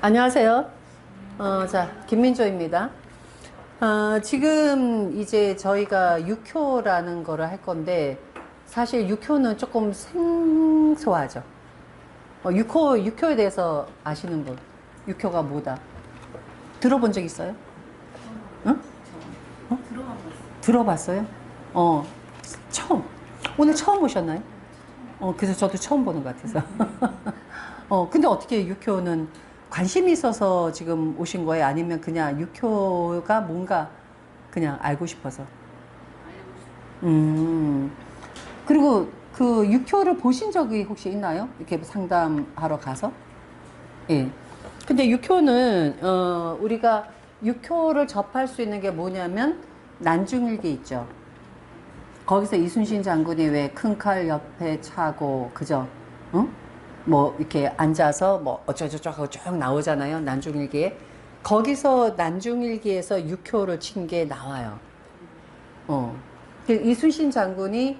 안녕하세요. 자, 김민조입니다. 지금 이제 저희가 육효라는 거를 할 건데, 사실 육효는 조금 생소하죠. 육효에 대해서 아시는 분? 육효가 뭐다? 들어본 적 있어요? 응? 들어봤어요? 처음. 오늘 처음 오셨나요? 그래서 저도 처음 보는 것 같아서. 근데 어떻게 육효는 관심이 있어서 지금 오신 거예요? 아니면 그냥 육효가 뭔가 그냥 알고 싶어서? 그리고 그 육효를 보신 적이 혹시 있나요? 이렇게 상담하러 가서? 예. 근데 육효는, 우리가 육효를 접할 수 있는 게 뭐냐면, 난중일기 있죠. 거기서 이순신 장군이 왜 큰 칼 옆에 차고, 그죠? 응? 뭐, 이렇게 앉아서 뭐, 어쩌저쩌고 하고 쭉 나오잖아요. 난중일기에. 거기서 난중일기에서 육효를 친 게 나와요. 그 이순신 장군이,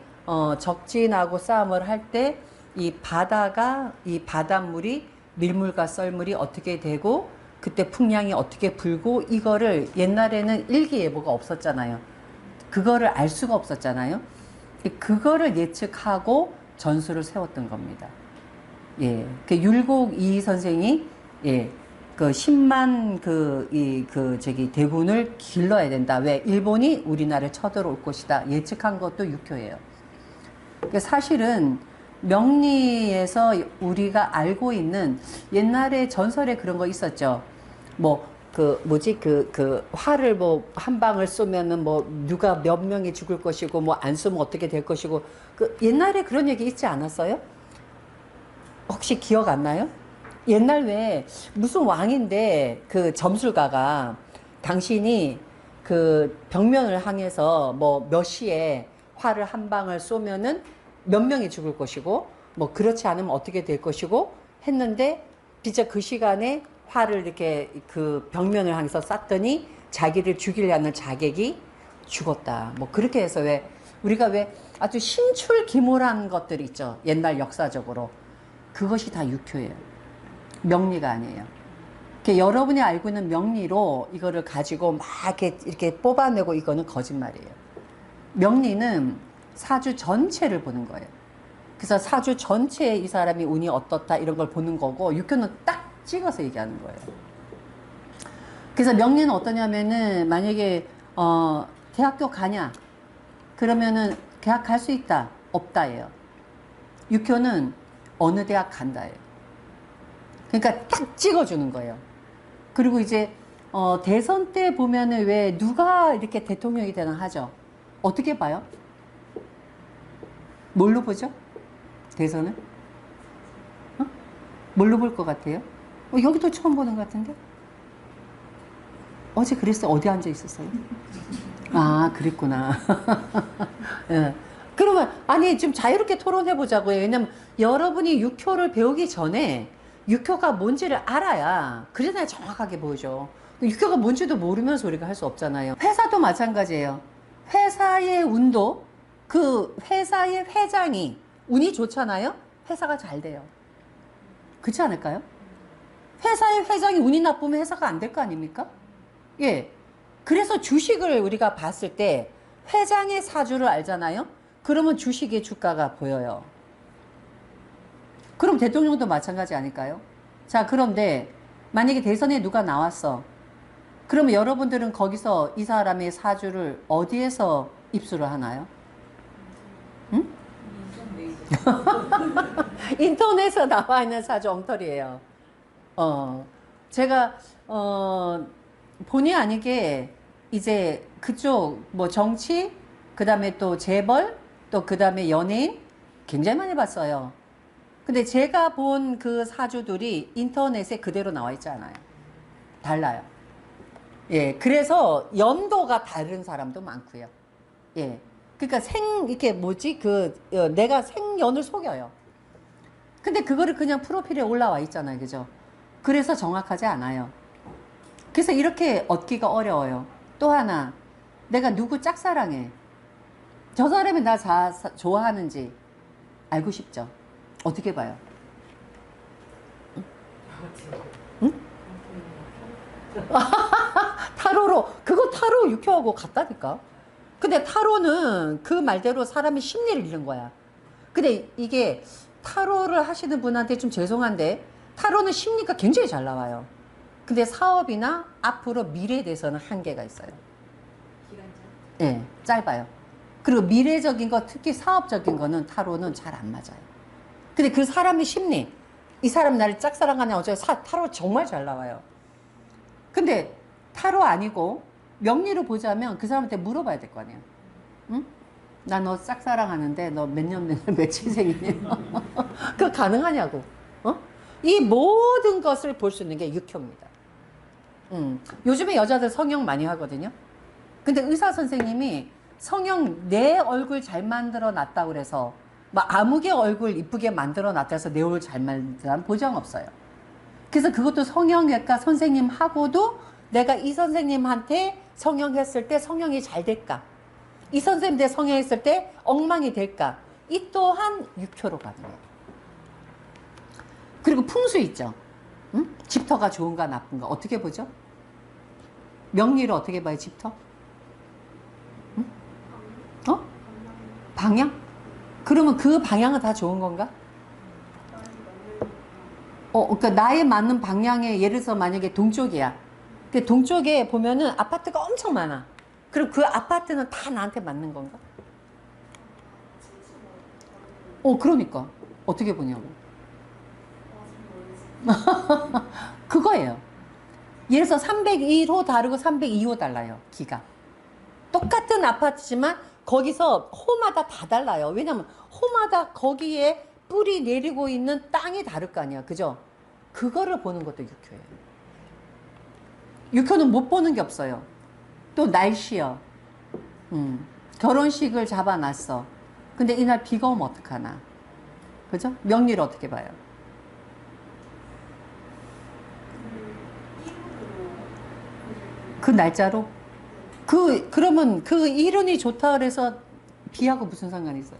적진하고 싸움을 할 때, 이 바닷물이 밀물과 썰물이 어떻게 되고, 그때 풍량이 어떻게 불고, 이거를 옛날에는 일기예보가 없었잖아요. 그거를 알 수가 없었잖아요. 그거를 예측하고 전술을 세웠던 겁니다. 예. 그 율곡 이 선생이, 예. 그 10만 대군을 길러야 된다. 왜? 일본이 우리나라를 쳐들어올 것이다. 예측한 것도 육효예요. 사실은 명리에서 우리가 알고 있는 옛날에 전설에 그런 거 있었죠. 뭐, 활을 뭐, 한 방을 쏘면은 뭐, 누가 몇 명이 죽을 것이고, 뭐, 안 쏘면 어떻게 될 것이고, 옛날에 그런 얘기 있지 않았어요? 혹시 기억 안 나요? 옛날 왜, 무슨 왕인데, 그 점술가가, 당신이 그 벽면을 향해서 뭐, 몇 시에 활을 한 방을 쏘면은 몇 명이 죽을 것이고, 뭐, 그렇지 않으면 어떻게 될 것이고, 했는데, 진짜 그 시간에 활을 이렇게 그 벽면을 향해서 쐈더니 자기를 죽이려는 자객이 죽었다. 뭐 그렇게 해서 왜 우리가 왜 아주 신출기몰한 것들 있죠. 옛날 역사적으로. 그것이 다 육효예요. 명리가 아니에요. 여러분이 알고 있는 명리로 이거를 가지고 막 이렇게 뽑아내고 이거는 거짓말이에요. 명리는 사주 전체를 보는 거예요. 그래서 사주 전체에 이 사람이 운이 어떻다 이런 걸 보는 거고 육효는 딱 찍어서 얘기하는 거예요. 그래서 명리는 어떠냐면은 만약에 대학교 가냐 그러면은 대학 갈 수 있다 없다예요. 육효는 어느 대학 간다예요. 그러니까 딱 찍어주는 거예요. 그리고 이제 대선 때 보면은 왜 누가 이렇게 대통령이 되나 하죠. 어떻게 봐요? 뭘로 보죠? 대선은? 뭘로 볼 것 같아요? 여기도 처음 보는 것 같은데? 어제 그랬어? 어디 앉아 있었어요? 아, 그랬구나. 예. 그러면, 아니, 좀 자유롭게 토론해 보자고요. 왜냐면, 여러분이 육효를 배우기 전에, 육효가 뭔지를 알아야, 그래야 정확하게 보여줘. 육효가 뭔지도 모르면서 우리가 할 수 없잖아요. 회사도 마찬가지예요. 회사의 운도, 그 회사의 회장이 운이 좋잖아요? 회사가 잘 돼요. 그렇지 않을까요? 회사의 회장이 운이 나쁘면 회사가 안 될 거 아닙니까? 예. 그래서 주식을 우리가 봤을 때 회장의 사주를 알잖아요? 그러면 주식의 주가가 보여요. 그럼 대통령도 마찬가지 아닐까요? 자, 그런데 만약에 대선에 누가 나왔어. 그러면 여러분들은 거기서 이 사람의 사주를 어디에서 입수를 하나요? 응? 인터넷에 나와 있는 사주 엉터리예요. 제가 본의 아니게 이제 그쪽 뭐 정치, 그 다음에 또 재벌, 또 그 다음에 연예인 굉장히 많이 봤어요. 근데 제가 본 그 사주들이 인터넷에 그대로 나와 있지 않아요. 달라요. 예, 그래서 연도가 다른 사람도 많고요. 예. 그러니까 이게 뭐지? 내가 생년을 속여요. 근데 그거를 그냥 프로필에 올라와 있잖아요. 그죠? 그래서 정확하지 않아요. 그래서 이렇게 얻기가 어려워요. 또 하나, 내가 누구 짝사랑해. 저 사람이 나 좋아하는지 알고 싶죠? 어떻게 봐요? 응? 타로로, 그거 타로 육효하고 같다니까. 근데 타로는 그 말대로 사람의 심리를 읽는 거야. 근데 이게 타로를 하시는 분한테 좀 죄송한데, 타로는 심리가 굉장히 잘 나와요. 근데 사업이나 앞으로 미래에 대해서는 한계가 있어요. 예, 네, 짧아요. 그리고 미래적인 거, 특히 사업적인 거는 타로는 잘 안 맞아요. 근데 그 사람의 심리, 이 사람 나를 짝사랑하냐 어쩌고, 타로 정말 잘 나와요. 근데 타로 아니고 명리로 보자면 그 사람한테 물어봐야 될 거 아니야. 응? 나 너 짝사랑하는데 너 몇 년 몇 며칠생이니? 그거 가능하냐고. 어? 이 모든 것을 볼 수 있는 게 육효입니다. 요즘에 여자들 성형 많이 하거든요. 근데 의사 선생님이 성형 내 얼굴 잘 만들어 놨다고 그래서 막 아무개 얼굴 이쁘게 만들어 놨다 해서 내 얼굴 잘 만들어 보장 없어요. 그래서 그것도 성형외과 선생님하고도 내가 이 선생님한테 성형했을 때 성형이 잘 될까? 이 선생님한테 성형했을 때 엉망이 될까? 이 또한 육효로 가능해요. 그리고 풍수 있죠. 응? 집터가 좋은가 나쁜가 어떻게 보죠? 명리를 어떻게 봐요, 집터? 응? 어? 방향? 그러면 그 방향은 다 좋은 건가? 그러니까 나에 맞는 방향에 예를 들어서 만약에 동쪽이야. 그 동쪽에 보면은 아파트가 엄청 많아. 그리고 그 아파트는 다 나한테 맞는 건가? 그러니까. 어떻게 보냐고. 그거예요. 예를 들어서 301호 다르고 302호 달라요. 기가. 똑같은 아파트지만 거기서 호마다 다 달라요. 왜냐면 호마다 거기에 뿌리 내리고 있는 땅이 다를 거 아니야. 그죠? 그거를 보는 것도 육효예요. 육효는 못 보는 게 없어요. 또 날씨요. 결혼식을 잡아놨어. 근데 이날 비가 오면 어떡하나. 그죠? 명리를 어떻게 봐요? 그 날짜로? 그러면 그 이론이 좋다 그래서 비하고 무슨 상관이 있어요?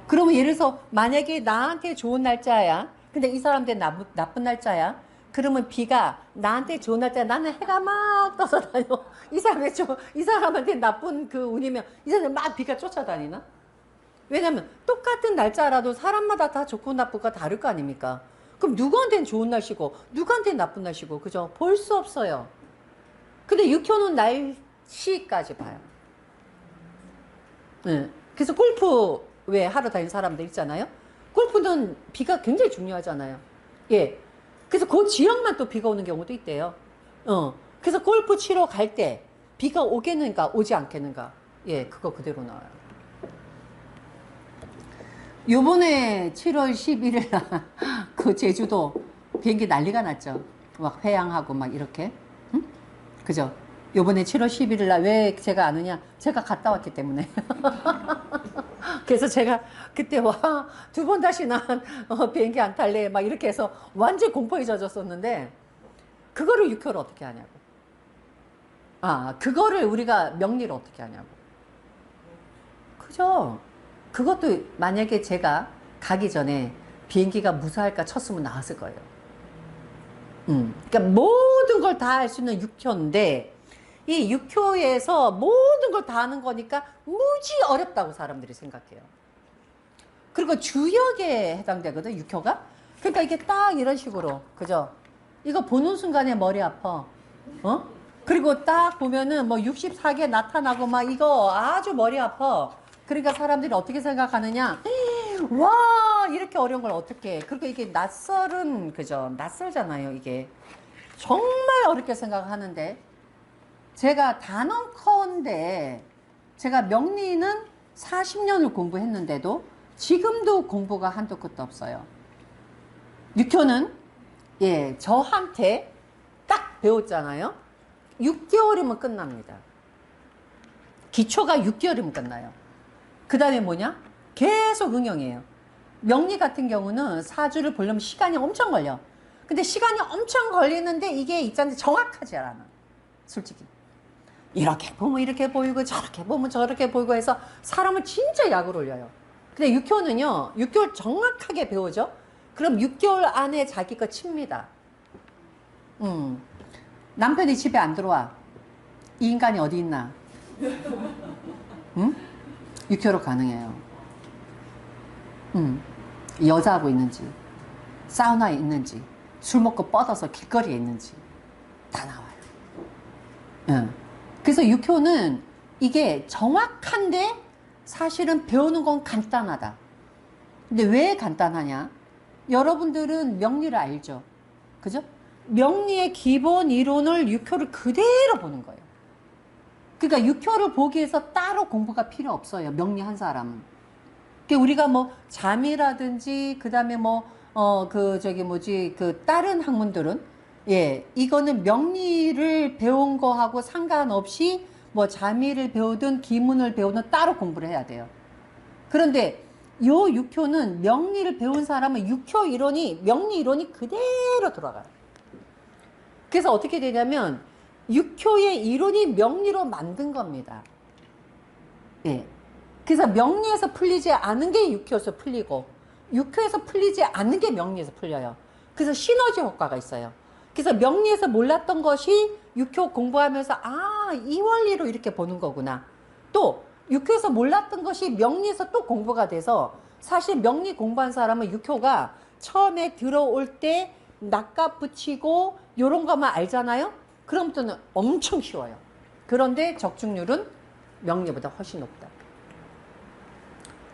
그러면 예를 들어서 만약에 나한테 좋은 날짜야. 근데 이 사람한테 나쁜 날짜야. 그러면 비가 나한테 좋은 날짜야. 나는 해가 막 떠서 다녀. 이 사람한테 나쁜 그 운이면 이 사람 막 비가 쫓아다니나? 왜냐면 똑같은 날짜라도 사람마다 다 좋고 나쁘고 다를 거 아닙니까? 그럼 누구한테는 좋은 날씨고 누구한테는 나쁜 날씨고 그죠? 볼 수 없어요. 근데 육효는 날씨까지 봐요. 네. 그래서 골프 왜 하러 다니는 사람들 있잖아요. 골프는 비가 굉장히 중요하잖아요. 예. 그래서 그 지역만 또 비가 오는 경우도 있대요. 그래서 골프 치러 갈 때 비가 오겠는가 오지 않겠는가. 예, 그거 그대로 나와요. 요번에 7월 11일 날 그 제주도 비행기 난리가 났죠. 막 회항하고 막 이렇게. 응? 그죠? 요번에 7월 11일 날 왜 제가 아느냐? 제가 갔다 왔기 때문에. 그래서 제가 그때 와, 두 번 다시 난 비행기 안 탈래. 막 이렇게 해서 완전 공포에 젖었었는데, 그거를 육효를 어떻게 하냐고. 그거를 우리가 명리를 어떻게 하냐고. 그죠? 그것도 만약에 제가 가기 전에 비행기가 무사할까 쳤으면 나왔을 거예요. 그러니까 모든 걸 다 할 수 있는 육효인데, 이 육효에서 모든 걸 다 하는 거니까 무지 어렵다고 사람들이 생각해요. 그리고 주역에 해당되거든, 육효가. 그러니까 이게 딱 이런 식으로, 그죠? 이거 보는 순간에 머리 아파. 그리고 딱 보면은 뭐 64개 나타나고 막 이거 아주 머리 아파. 그러니까 사람들이 어떻게 생각하느냐? 와, 이렇게 어려운 걸 어떻게 해. 그리고 이게 낯설은, 그죠? 낯설잖아요, 이게. 정말 어렵게 생각하는데. 제가 단언컨대 제가 명리는 40년을 공부했는데도 지금도 공부가 한도 끝도 없어요. 육효는 예, 저한테 딱 배웠잖아요. 6개월이면 끝납니다. 기초가 6개월이면 끝나요. 그 다음에 뭐냐? 계속 응용이에요. 명리 같은 경우는 사주를 보려면 시간이 엄청 걸려. 근데 시간이 엄청 걸리는데 이게 있잖아요. 정확하지 않아. 솔직히. 이렇게 보면 이렇게 보이고 저렇게 보면 저렇게 보이고 해서 사람을 진짜 약을 올려요. 근데 6개월은요. 6개월 정확하게 배우죠. 그럼 6개월 안에 자기 거 칩니다. 남편이 집에 안 들어와. 이 인간이 어디 있나? 응? 육효로 가능해요. 여자하고 있는지, 사우나에 있는지, 술 먹고 뻗어서 길거리에 있는지 다 나와요. 응. 그래서 육효는 이게 정확한데 사실은 배우는 건 간단하다. 근데 왜 간단하냐? 여러분들은 명리를 알죠? 그죠? 명리의 기본 이론을 육효를 그대로 보는 거예요. 그러니까 육효를 보기 위해서 따로 공부가 필요 없어요. 명리 한 사람은. 그러니까 우리가 뭐 잠이라든지 그다음에 뭐 다른 학문들은 예, 이거는 명리를 배운 거하고 상관없이 뭐 잠의를 배우든 기문을 배우든 따로 공부를 해야 돼요. 그런데 요 육효는 명리를 배운 사람은 육효 이론이 명리 이론이 그대로 돌아가요. 그래서 어떻게 되냐면 육효의 이론이 명리로 만든 겁니다. 예. 그래서 명리에서 풀리지 않은 게 육효에서 풀리고 육효에서 풀리지 않는 게 명리에서 풀려요. 그래서 시너지 효과가 있어요. 그래서 명리에서 몰랐던 것이 육효 공부하면서 이 원리로 이렇게 보는 거구나. 또 육효에서 몰랐던 것이 명리에서 또 공부가 돼서 사실 명리 공부한 사람은 육효가 처음에 들어올 때 낚아 붙이고 요런 것만 알잖아요. 그럼부터는 엄청 쉬워요. 그런데 적중률은 명리보다 훨씬 높다.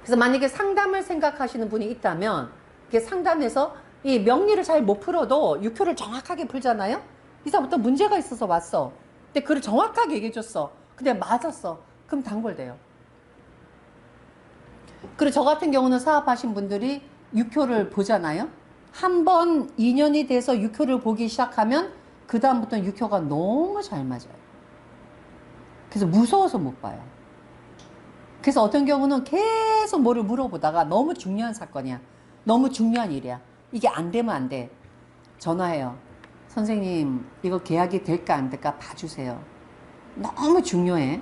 그래서 만약에 상담을 생각하시는 분이 있다면 이게 상담에서 이 명리를 잘 못 풀어도 육효를 정확하게 풀잖아요. 이 사람부터 문제가 있어서 왔어. 근데 그걸 정확하게 얘기해 줬어. 근데 맞았어. 그럼 단골돼요. 그리고 저 같은 경우는 사업하신 분들이 육효를 보잖아요. 한 번 인연이 돼서 육효를 보기 시작하면 그 다음부터는 육효가 너무 잘 맞아요. 그래서 무서워서 못 봐요. 그래서 어떤 경우는 계속 뭐를 물어보다가 너무 중요한 사건이야. 너무 중요한 일이야. 이게 안 되면 안 돼. 전화해요. 선생님, 이거 계약이 될까 안 될까 봐주세요. 너무 중요해.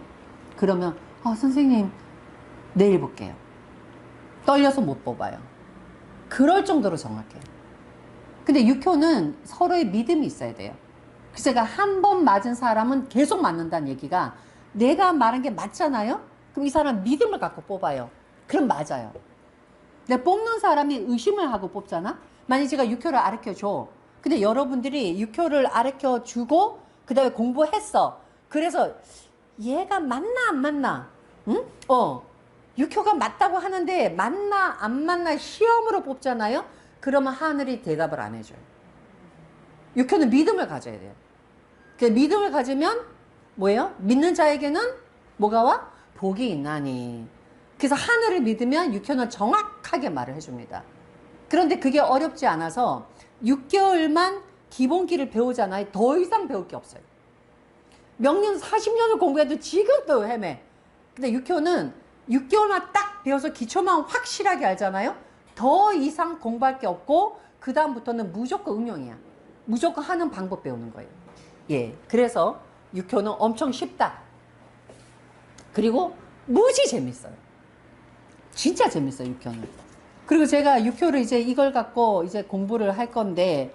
그러면 선생님 내일 볼게요. 떨려서 못 뽑아요. 그럴 정도로 정확해요. 근데 육효는 서로의 믿음이 있어야 돼요. 그래서 제가 한 번 맞은 사람은 계속 맞는다는 얘기가 내가 말한 게 맞잖아요? 그럼 이 사람 믿음을 갖고 뽑아요. 그럼 맞아요. 근데 뽑는 사람이 의심을 하고 뽑잖아? 만약 제가 육효를 가르쳐줘. 근데 여러분들이 육효를 가르쳐주고 그 다음에 공부했어. 그래서 얘가 맞나 안 맞나? 응? 육효가 맞다고 하는데 맞나 안 맞나 시험으로 뽑잖아요? 그러면 하늘이 대답을 안 해줘요. 육효는 믿음을 가져야 돼요. 그 믿음을 가지면 뭐예요? 믿는 자에게는 뭐가 와? 복이 있나니. 그래서 하늘을 믿으면 육효는 정확하게 말을 해줍니다. 그런데 그게 어렵지 않아서 6개월만 기본기를 배우잖아요. 더 이상 배울 게 없어요. 명리는 40년을 공부해도 지금도 헤매. 근데 육효는 6개월만 딱 배워서 기초만 확실하게 알잖아요. 더 이상 공부할 게 없고 그 다음부터는 무조건 응용이야. 무조건 하는 방법 배우는 거예요. 예, 그래서 육효는 엄청 쉽다. 그리고 무지 재밌어요. 진짜 재밌어요, 육효는. 그리고 제가 육효를 이제 이걸 갖고 이제 공부를 할 건데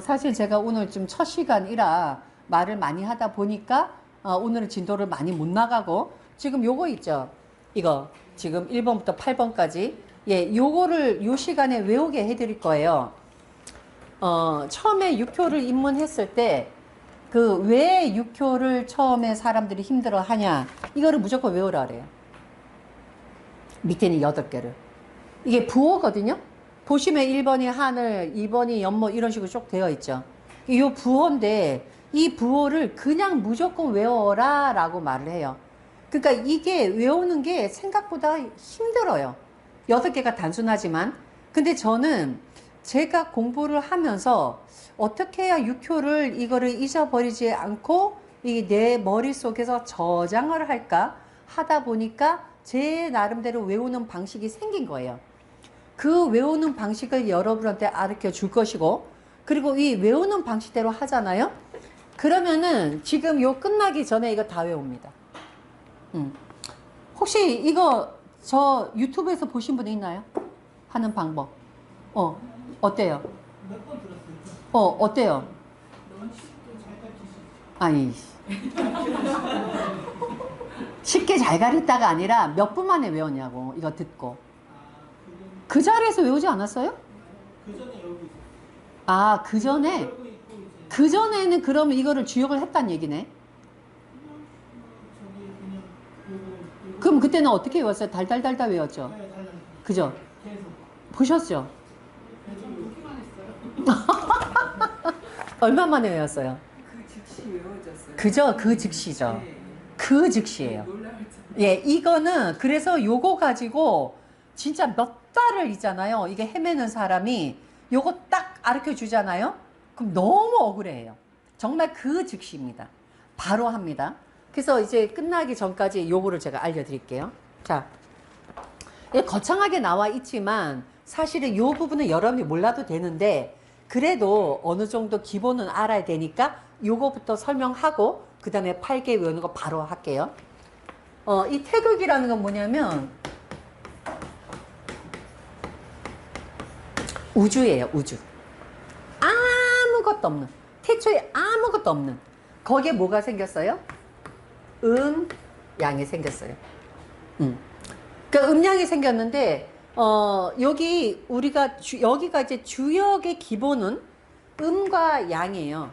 사실 제가 오늘 좀 첫 시간이라 말을 많이 하다 보니까 오늘은 진도를 많이 못 나가고 지금 요거 있죠. 이거 지금 1번부터 8번까지 예, 요거를 요 시간에 외우게 해드릴 거예요. 처음에 육효를 입문했을 때 그 왜 육효를 처음에 사람들이 힘들어 하냐 이거를 무조건 외우라 그래요. 밑에는 8개를. 이게 부호거든요. 보시면 1번이 하늘, 2번이 연못 이런 식으로 쭉 되어 있죠. 이 부호인데 이 부호를 그냥 무조건 외워라 라고 말을 해요. 그러니까 이게 외우는 게 생각보다 힘들어요. 8개가 단순하지만. 근데 저는 제가 공부를 하면서 어떻게 해야 육효를 이거를 잊어버리지 않고 이 내 머릿속에서 저장을 할까 하다 보니까 제 나름대로 외우는 방식이 생긴 거예요. 그 외우는 방식을 여러분한테 가르쳐 줄 것이고 그리고 이 외우는 방식대로 하잖아요. 그러면은 지금 요 끝나기 전에 이거 다 외웁니다. 혹시 이거 저 유튜브에서 보신 분 있나요? 하는 방법. 어때요? 몇 번 들었어요. 어때요? 너무 쉽고 잘 가르치시죠. 아니, 쉽게 잘 가르쳤다가 아니라 몇 분 만에 외웠냐고, 이거 듣고. 그 자리에서 외우지 않았어요? 아, 그 전에? 그 전에는 그러면 이거를 주역을 했단 얘기네? 그럼 그때는 어떻게 외웠어요? 달달달달 외웠죠? 그죠? 보셨죠? 얼마 만에 외웠어요? 그 즉시 외워졌어요. 그죠? 그 즉시죠. 네. 그 즉시예요. 예, 이거는 그래서 요거 가지고 진짜 몇 달을 있잖아요. 이게 헤매는 사람이 요거 딱 가르쳐 주잖아요. 그럼 너무 억울해요. 정말 그 즉시입니다. 바로 합니다. 그래서 이제 끝나기 전까지 요거를 제가 알려드릴게요. 자, 예, 거창하게 나와 있지만 사실은 요 부분은 여러분이 몰라도 되는데 그래도 어느 정도 기본은 알아야 되니까 요거부터 설명하고 그 다음에 8개 외우는 거 바로 할게요. 이 태극이라는 건 뭐냐면 우주예요, 우주. 아무것도 없는, 태초에 아무것도 없는 거기에 뭐가 생겼어요? 양이 생겼어요. 그러니까 음양이 생겼는데 여기 우리가 여기가 이제 주역의 기본은 음과 양이에요.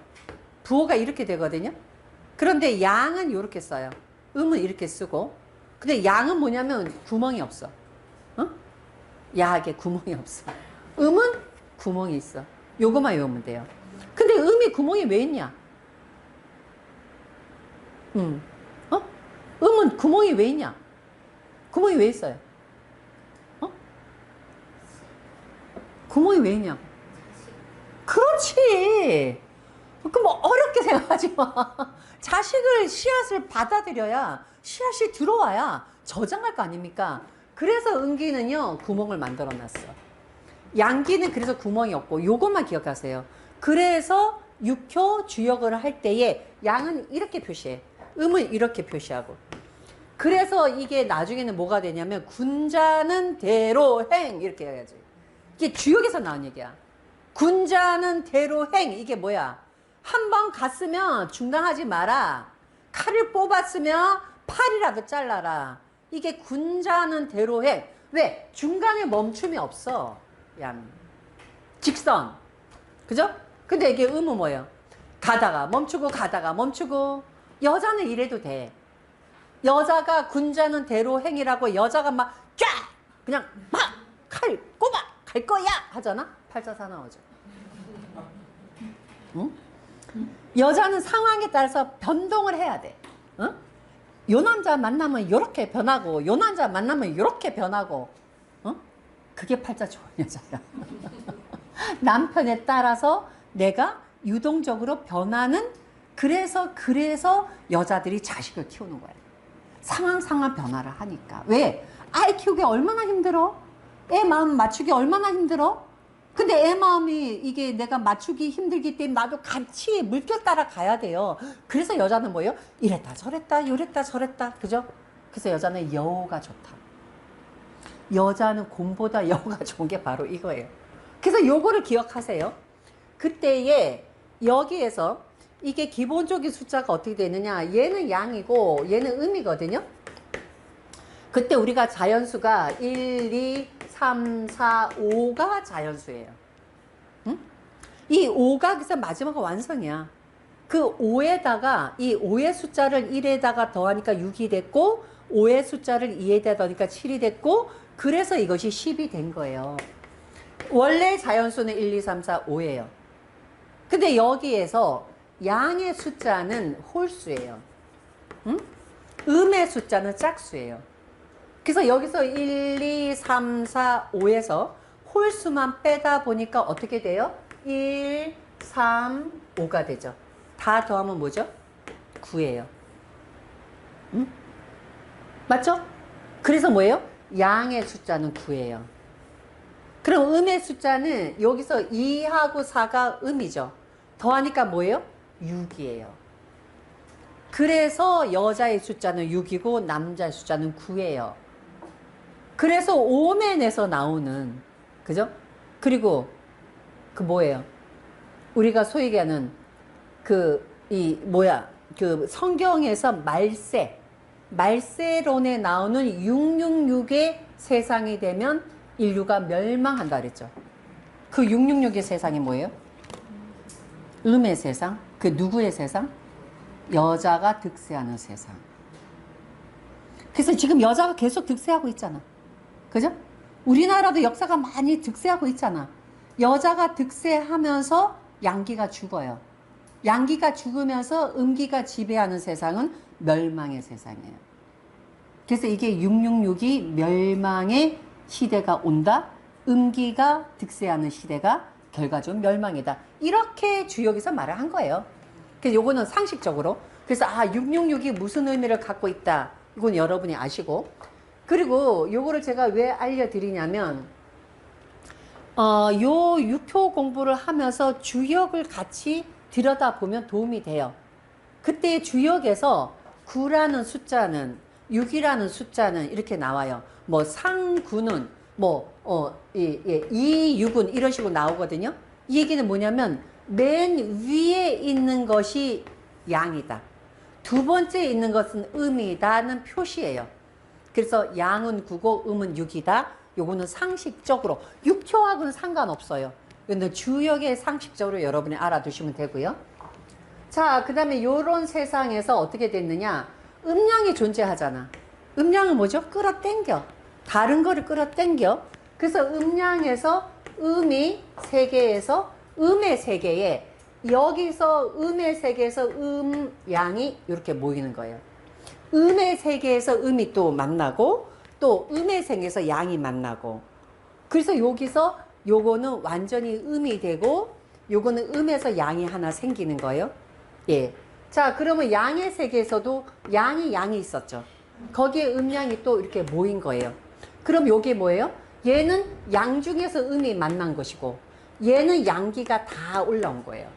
부호가 이렇게 되거든요. 그런데 양은 이렇게 써요. 음은 이렇게 쓰고. 근데 양은 뭐냐면 구멍이 없어. 야하게 구멍이 없어. 음은 구멍이 있어. 요거만 외우면 돼요. 근데 음이 구멍이 왜 있냐? 음은 구멍이 왜 있냐? 구멍이 왜 있어요? 구멍이 왜 있냐? 그렇지. 그럼 뭐 어렵게 생각하지 마. 자식을 씨앗을 받아들여야 씨앗이 들어와야 저장할 거 아닙니까? 그래서 음기는요 구멍을 만들어 놨어. 양기는 그래서 구멍이 없고 요것만 기억하세요. 그래서 육효 주역을 할 때에 양은 이렇게 표시해. 음은 이렇게 표시하고. 그래서 이게 나중에는 뭐가 되냐면 군자는 대로행 이렇게 해야지. 이게 주역에서 나온 얘기야. 군자는 대로행 이게 뭐야? 한 번 갔으면 중단하지 마라. 칼을 뽑았으면 팔이라도 잘라라. 이게 군자는 대로행. 왜? 중간에 멈춤이 없어. 양. 직선. 그죠? 근데 이게 음은 뭐예요? 가다가 멈추고 가다가 멈추고. 여자는 이래도 돼. 여자가 군자는 대로행이라고 여자가 막 쫙! 그냥 막 칼 꼽아! 갈 거야! 하잖아? 팔자사 나오죠. 응? 여자는 상황에 따라서 변동을 해야 돼. 응? 요 남자 만나면 요렇게 변하고 요 남자 만나면 요렇게 변하고 그게 팔자 좋은 여자야. 남편에 따라서 내가 유동적으로 변하는 그래서 여자들이 자식을 키우는 거야. 상황 변화를 하니까. 왜? 아이 키우기 얼마나 힘들어? 애 마음 맞추기 얼마나 힘들어? 근데 애 마음이 이게 내가 맞추기 힘들기 때문에 나도 같이 물결 따라 가야 돼요. 그래서 여자는 뭐예요? 이랬다 저랬다 요랬다 저랬다. 그죠? 그래서 여자는 여우가 좋다. 여자는 곰보다 여우가 좋은 게 바로 이거예요. 그래서 요거를 기억하세요. 그때에 여기에서 이게 기본적인 숫자가 어떻게 되느냐. 얘는 양이고 얘는 음이거든요. 그때 우리가 자연수가 1, 2, 3, 4, 5가 자연수예요. 응? 이 5가 그래서 마지막 완성이야. 그 5에다가 이 5의 숫자를 1에다가 더하니까 6이 됐고 5의 숫자를 2에다 더하니까 7이 됐고 그래서 이것이 10이 된 거예요. 원래 자연수는 1, 2, 3, 4, 5예요. 근데 여기에서 양의 숫자는 홀수예요. 응? 음의 숫자는 짝수예요. 그래서 여기서 1, 2, 3, 4, 5에서 홀수만 빼다 보니까 어떻게 돼요? 1, 3, 5가 되죠. 다 더하면 뭐죠? 9예요. 응? 맞죠? 그래서 뭐예요? 양의 숫자는 9예요. 그럼 음의 숫자는 여기서 2하고 4가 음이죠. 더하니까 뭐예요? 6이에요. 그래서 여자의 숫자는 6이고 남자의 숫자는 9예요. 그래서 오맨에서 나오는 그죠? 그리고 그 뭐예요? 우리가 소위 얘기하는 그 이 뭐야? 그 성경에서 말세론에 나오는 666의 세상이 되면 인류가 멸망한다 그랬죠. 그 666의 세상이 뭐예요? 음의 세상. 그 누구의 세상? 여자가 득세하는 세상. 그래서 지금 여자가 계속 득세하고 있잖아. 그죠? 우리나라도 역사가 많이 득세하고 있잖아. 여자가 득세하면서 양기가 죽어요. 양기가 죽으면서 음기가 지배하는 세상은 멸망의 세상이에요. 그래서 이게 666이 멸망의 시대가 온다. 음기가 득세하는 시대가 결과적으로 멸망이다. 이렇게 주역에서 말을 한 거예요. 그래서 요거는 상식적으로. 그래서 666이 무슨 의미를 갖고 있다. 이건 여러분이 아시고. 그리고 요거를 제가 왜 알려드리냐면 요 6호 공부를 하면서 주역을 같이 들여다보면 도움이 돼요. 그때 주역에서 9라는 숫자는 6이라는 숫자는 이렇게 나와요. 뭐 상구는 이 6은 이런 식으로 나오거든요. 이 얘기는 뭐냐면 맨 위에 있는 것이 양이다. 두 번째 있는 것은 음이다는 표시예요. 그래서 양은 9고 음은 6이다. 요거는 상식적으로 6초하고는 상관없어요. 근데 주역의 상식적으로 여러분이 알아두시면 되고요. 자, 그 다음에 요런 세상에서 어떻게 됐느냐. 음량이 존재하잖아. 음량은 뭐죠? 끌어당겨. 다른 거를 끌어당겨. 그래서 음량에서 음이 세계에서 음의 세계에 여기서 음의 세계에서 음양이 이렇게 모이는 거예요. 음의 세계에서 음이 또 만나고 또 음의 세계에서 양이 만나고 그래서 여기서 요거는 완전히 음이 되고 요거는 음에서 양이 하나 생기는 거예요. 예. 자, 그러면 양의 세계에서도 양이 있었죠. 거기에 음양이 또 이렇게 모인 거예요. 그럼 요게 뭐예요? 얘는 양 중에서 음이 만난 것이고 얘는 양기가 다 올라온 거예요.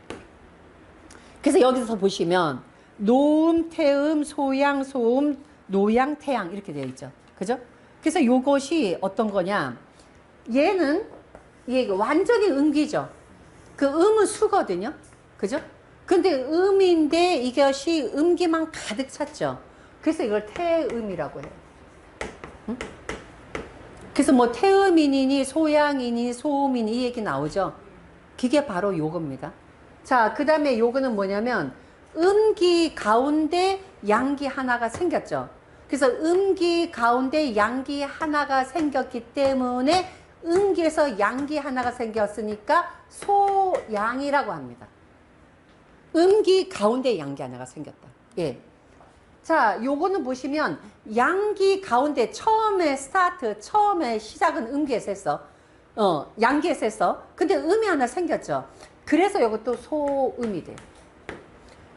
그래서 여기서 보시면 노음, 태음, 소양, 소음, 노양, 태양 이렇게 되어 있죠. 그죠? 그래서 요것이 어떤 거냐? 얘는 이게 완전히 음기죠. 그 음은 수거든요. 그죠? 근데 음인데 이것이 음기만 가득 찼죠. 그래서 이걸 태음이라고 해요. 응? 그래서 뭐 태음인이니 소양이니 소음이니 이 얘기 나오죠. 그게 바로 요겁니다. 자, 그 다음에 요거는 뭐냐면 음기 가운데 양기 하나가 생겼죠. 그래서 음기 가운데 양기 하나가 생겼기 때문에 음기에서 양기 하나가 생겼으니까 소양이라고 합니다. 음기 가운데 양기 하나가 생겼다. 예. 자, 요거는 보시면 양기 가운데 처음에 시작은 음기에서 했어. 양기에서 했어. 근데 음이 하나 생겼죠. 그래서 이것도 소음이 돼요.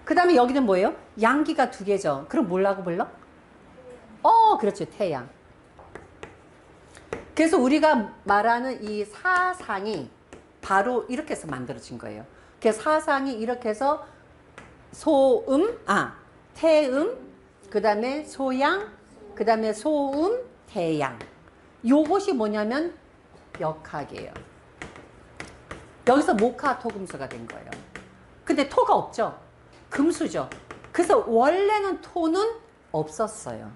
그 다음에 여기는 뭐예요? 양기가 두 개죠. 그럼 뭐라고 불러? 그렇죠. 태양. 그래서 우리가 말하는 이 사상이 바로 이렇게 해서 만들어진 거예요. 그래서 사상이 이렇게 해서 태음, 그 다음에 소양, 그 다음에 소음, 태양. 요것이 뭐냐면 역학이에요. 여기서 목화 토금수가 된 거예요. 근데 토가 없죠. 금수죠. 그래서 원래는 토는 없었어요.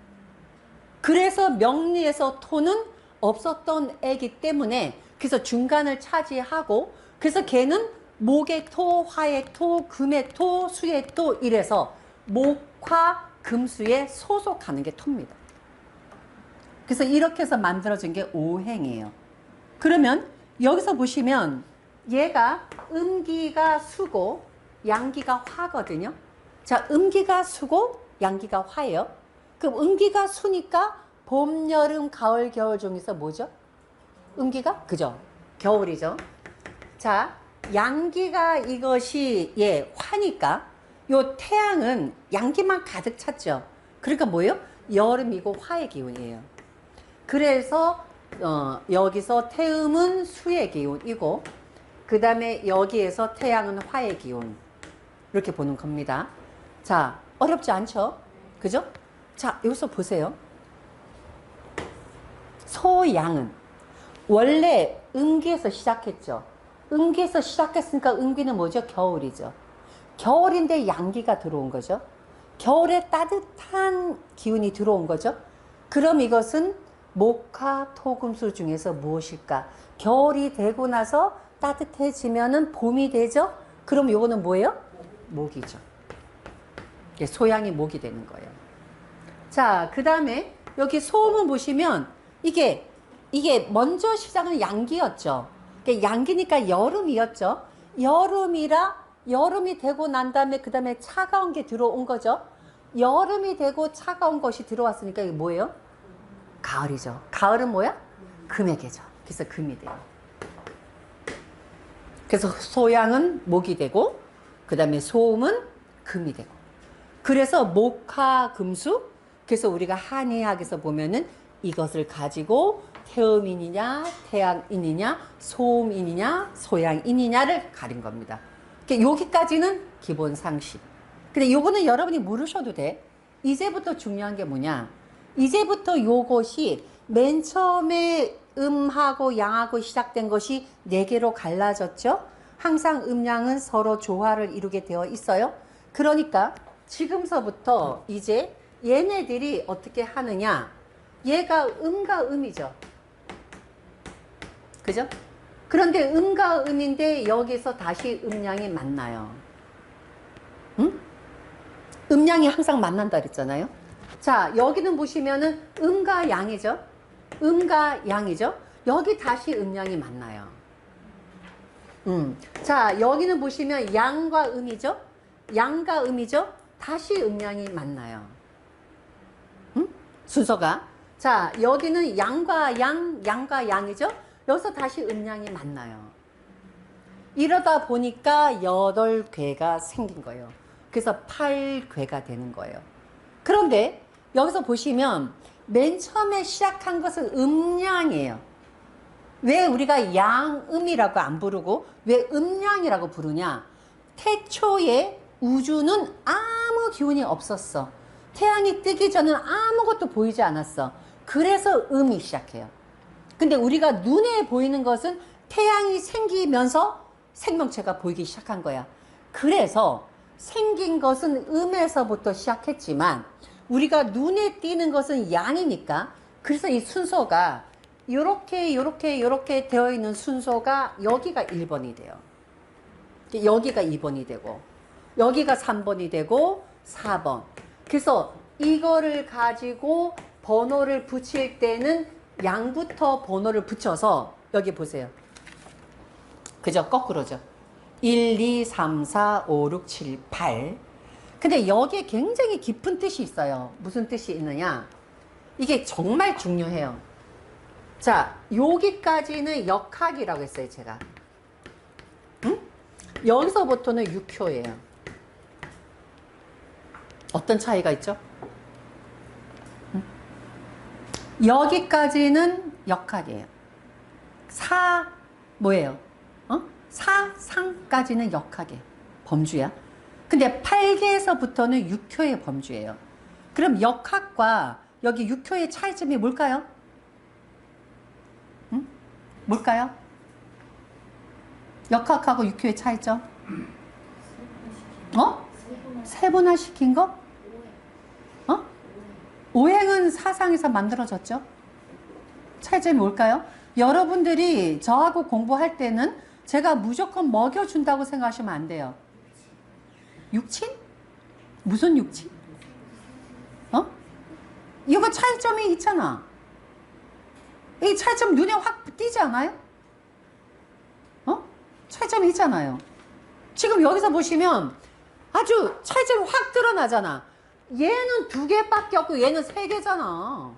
그래서 명리에서 토는 없었던 애기 때문에 그래서 중간을 차지하고 그래서 걔는 목의 토, 화의 토, 금의 토, 수의 토 이래서 목화 금수에 소속하는 게 토입니다. 그래서 이렇게 해서 만들어진 게 오행이에요. 그러면 여기서 보시면 얘가 음기가 수고 양기가 화거든요. 자, 음기가 수고 양기가 화예요. 그럼 음기가 수니까 봄, 여름, 가을, 겨울 중에서 뭐죠? 음기가? 그죠? 겨울이죠. 자, 양기가 이것이 화니까 요 태양은 양기만 가득 찼죠. 그러니까 뭐예요? 여름이고 화의 기운이에요. 그래서 여기서 태음은 수의 기운이고 그 다음에 여기에서 태양은 화의 기운 이렇게 보는 겁니다. 자, 어렵지 않죠? 그죠? 자, 여기서 보세요. 소양은 원래 음기에서 시작했죠. 음기에서 시작했으니까 음기는 뭐죠? 겨울이죠. 겨울인데 양기가 들어온 거죠. 겨울에 따뜻한 기운이 들어온 거죠. 그럼 이것은 목화 토금수 중에서 무엇일까? 겨울이 되고 나서 따뜻해지면은 봄이 되죠. 그럼 요거는 뭐예요? 목이죠. 소양이 목이 되는 거예요. 자, 그 다음에 여기 소음은 보시면 이게 먼저 시작은 양기였죠. 양기니까 여름이었죠. 여름이 되고 난 다음에 그 다음에 차가운 게 들어온 거죠. 여름이 되고 차가운 것이 들어왔으니까 이게 뭐예요? 가을이죠. 가을은 뭐야? 금의 계절. 그래서 금이 돼요. 그래서 소양은 목이 되고 그 다음에 소음은 금이 되고. 그래서 목화금수. 그래서 우리가 한의학에서 보면은 이것을 가지고 태음인이냐 태양인이냐 소음인이냐 소양인이냐를 가린 겁니다. 여기까지는 기본 상식. 근데 요거는 여러분이 모르셔도 돼. 이제부터 중요한 게 뭐냐? 이제부터 요것이 맨 처음에 음하고 양하고 시작된 것이 4개로 갈라졌죠? 항상 음양은 서로 조화를 이루게 되어 있어요. 그러니까 지금서부터 이제 얘네들이 어떻게 하느냐? 얘가 음과 음이죠. 그죠? 그런데 음과 음인데 여기서 다시 음양이 만나요. 응? 음양이 항상 만난다 그랬잖아요. 자, 여기는 보시면은 음과 양이죠. 음과 양이죠. 여기 다시 음양이 만나요. 자, 여기는 보시면 양과 음이죠. 양과 음이죠. 다시 음양이 만나요. 순서가. 자, 여기는 양과 양과 양이죠. 여기서 다시 음양이 만나요. 이러다 보니까 8괴가 생긴 거예요. 그래서 8괴가 되는 거예요. 그런데 여기서 보시면 맨 처음에 시작한 것은 음양이에요. 왜 우리가 양음이라고 안 부르고 왜 음양이라고 부르냐? 태초에 우주는 아무 기운이 없었어. 태양이 뜨기 전은 아무것도 보이지 않았어. 그래서 음이 시작해요. 근데 우리가 눈에 보이는 것은 태양이 생기면서 생명체가 보이기 시작한 거야. 그래서 생긴 것은 음에서부터 시작했지만 우리가 눈에 띄는 것은 양이니까 그래서 이 순서가 요렇게 되어 있는 순서가 여기가 1번이 돼요. 여기가 2번이 되고 여기가 3번이 되고 4번. 그래서 이거를 가지고 번호를 붙일 때는 양부터 번호를 붙여서 여기 보세요. 그죠? 거꾸로죠. 1, 2, 3, 4, 5, 6, 7, 8. 근데 여기에 굉장히 깊은 뜻이 있어요. 무슨 뜻이 있느냐? 이게 정말 중요해요. 자, 여기까지는 역학이라고 했어요, 제가. 응? 여기서부터는 6효예요. 어떤 차이가 있죠? 응? 여기까지는 역학이에요. 뭐예요? 상까지는 역학이에요. 범주야. 근데 8개에서부터는 6효의 범주예요. 그럼 역학과 여기 6효의 차이점이 뭘까요? 응? 뭘까요? 역학하고 6효의 차이점? 세분화시킨 거? 오행은 사상에서 만들어졌죠? 차이점이 뭘까요? 여러분들이 저하고 공부할 때는 제가 무조건 먹여준다고 생각하시면 안 돼요. 육친? 무슨 육친? 이거 차이점이 있잖아. 이 차이점 눈에 확 띄지 않아요? 차이점이 있잖아요. 지금 여기서 보시면 아주 차이점이 확 드러나잖아. 얘는 2개밖에 없고 얘는 3개잖아.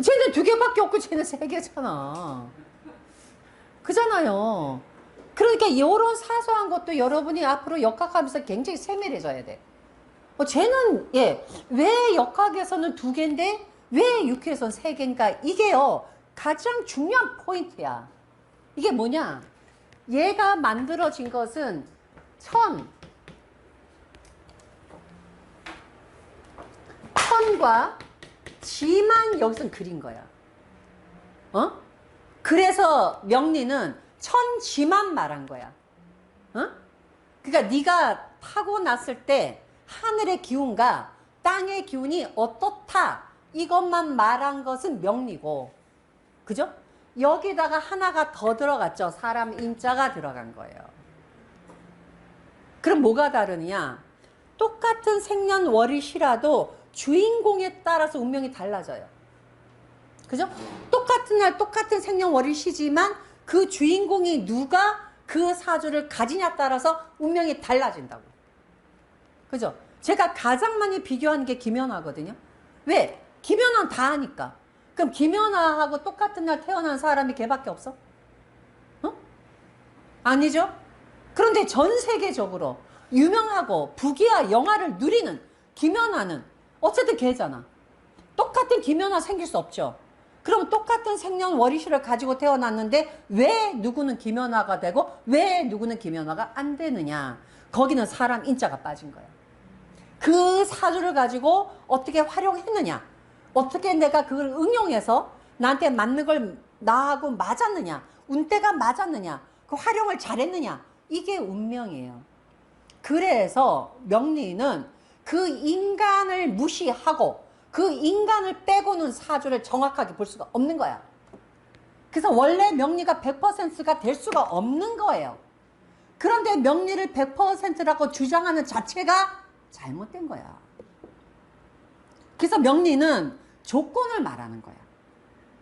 쟤는 2개밖에 없고 쟤는 3개잖아. 그잖아요. 그러니까 이런 사소한 것도 여러분이 앞으로 역학하면서 굉장히 세밀해져야 돼. 쟤는 왜 역학에서는 2개인데 왜 육회에서는 3개인가? 이게요 가장 중요한 포인트야. 이게 뭐냐? 얘가 만들어진 것은 천과 지만 여기서 그린 거야. 그래서 명리는 천지만 말한 거야. 그러니까 네가 타고났을 때 하늘의 기운과 땅의 기운이 어떻다 이것만 말한 것은 명리고, 그죠? 여기다가 하나가 더 들어갔죠. 사람 인자가 들어간 거예요. 그럼 뭐가 다르냐? 똑같은 생년월일이라도 주인공에 따라서 운명이 달라져요. 그죠? 똑같은 날 똑같은 생년월일이지만 그 주인공이 누가 그 사주를 가지냐에 따라서 운명이 달라진다고. 그죠? 제가 가장 많이 비교하는 게 김연아거든요. 왜? 김연아는 다 하니까. 그럼 김연아하고 똑같은 날 태어난 사람이 걔밖에 없어? 어? 아니죠? 그런데 전 세계적으로 유명하고 부귀와 영화를 누리는 김연아는 어쨌든 걔잖아. 똑같은 김연아 생길 수 없죠. 그럼 똑같은 생년월일을 가지고 태어났는데 왜 누구는 김연아가 되고 왜 누구는 김연아가 안 되느냐? 거기는 사람 인자가 빠진 거야. 그 사주를 가지고 어떻게 활용했느냐? 어떻게 내가 그걸 응용해서 나한테 맞는 걸 나하고 맞았느냐? 운때가 맞았느냐? 그 활용을 잘했느냐? 이게 운명이에요. 그래서 명리는 그 인간을 무시하고 그 인간을 빼고는 사주를 정확하게 볼 수가 없는 거야. 그래서 원래 명리가 100%가 될 수가 없는 거예요. 그런데 명리를 100%라고 주장하는 자체가 잘못된 거야. 그래서 명리는 조건을 말하는 거야.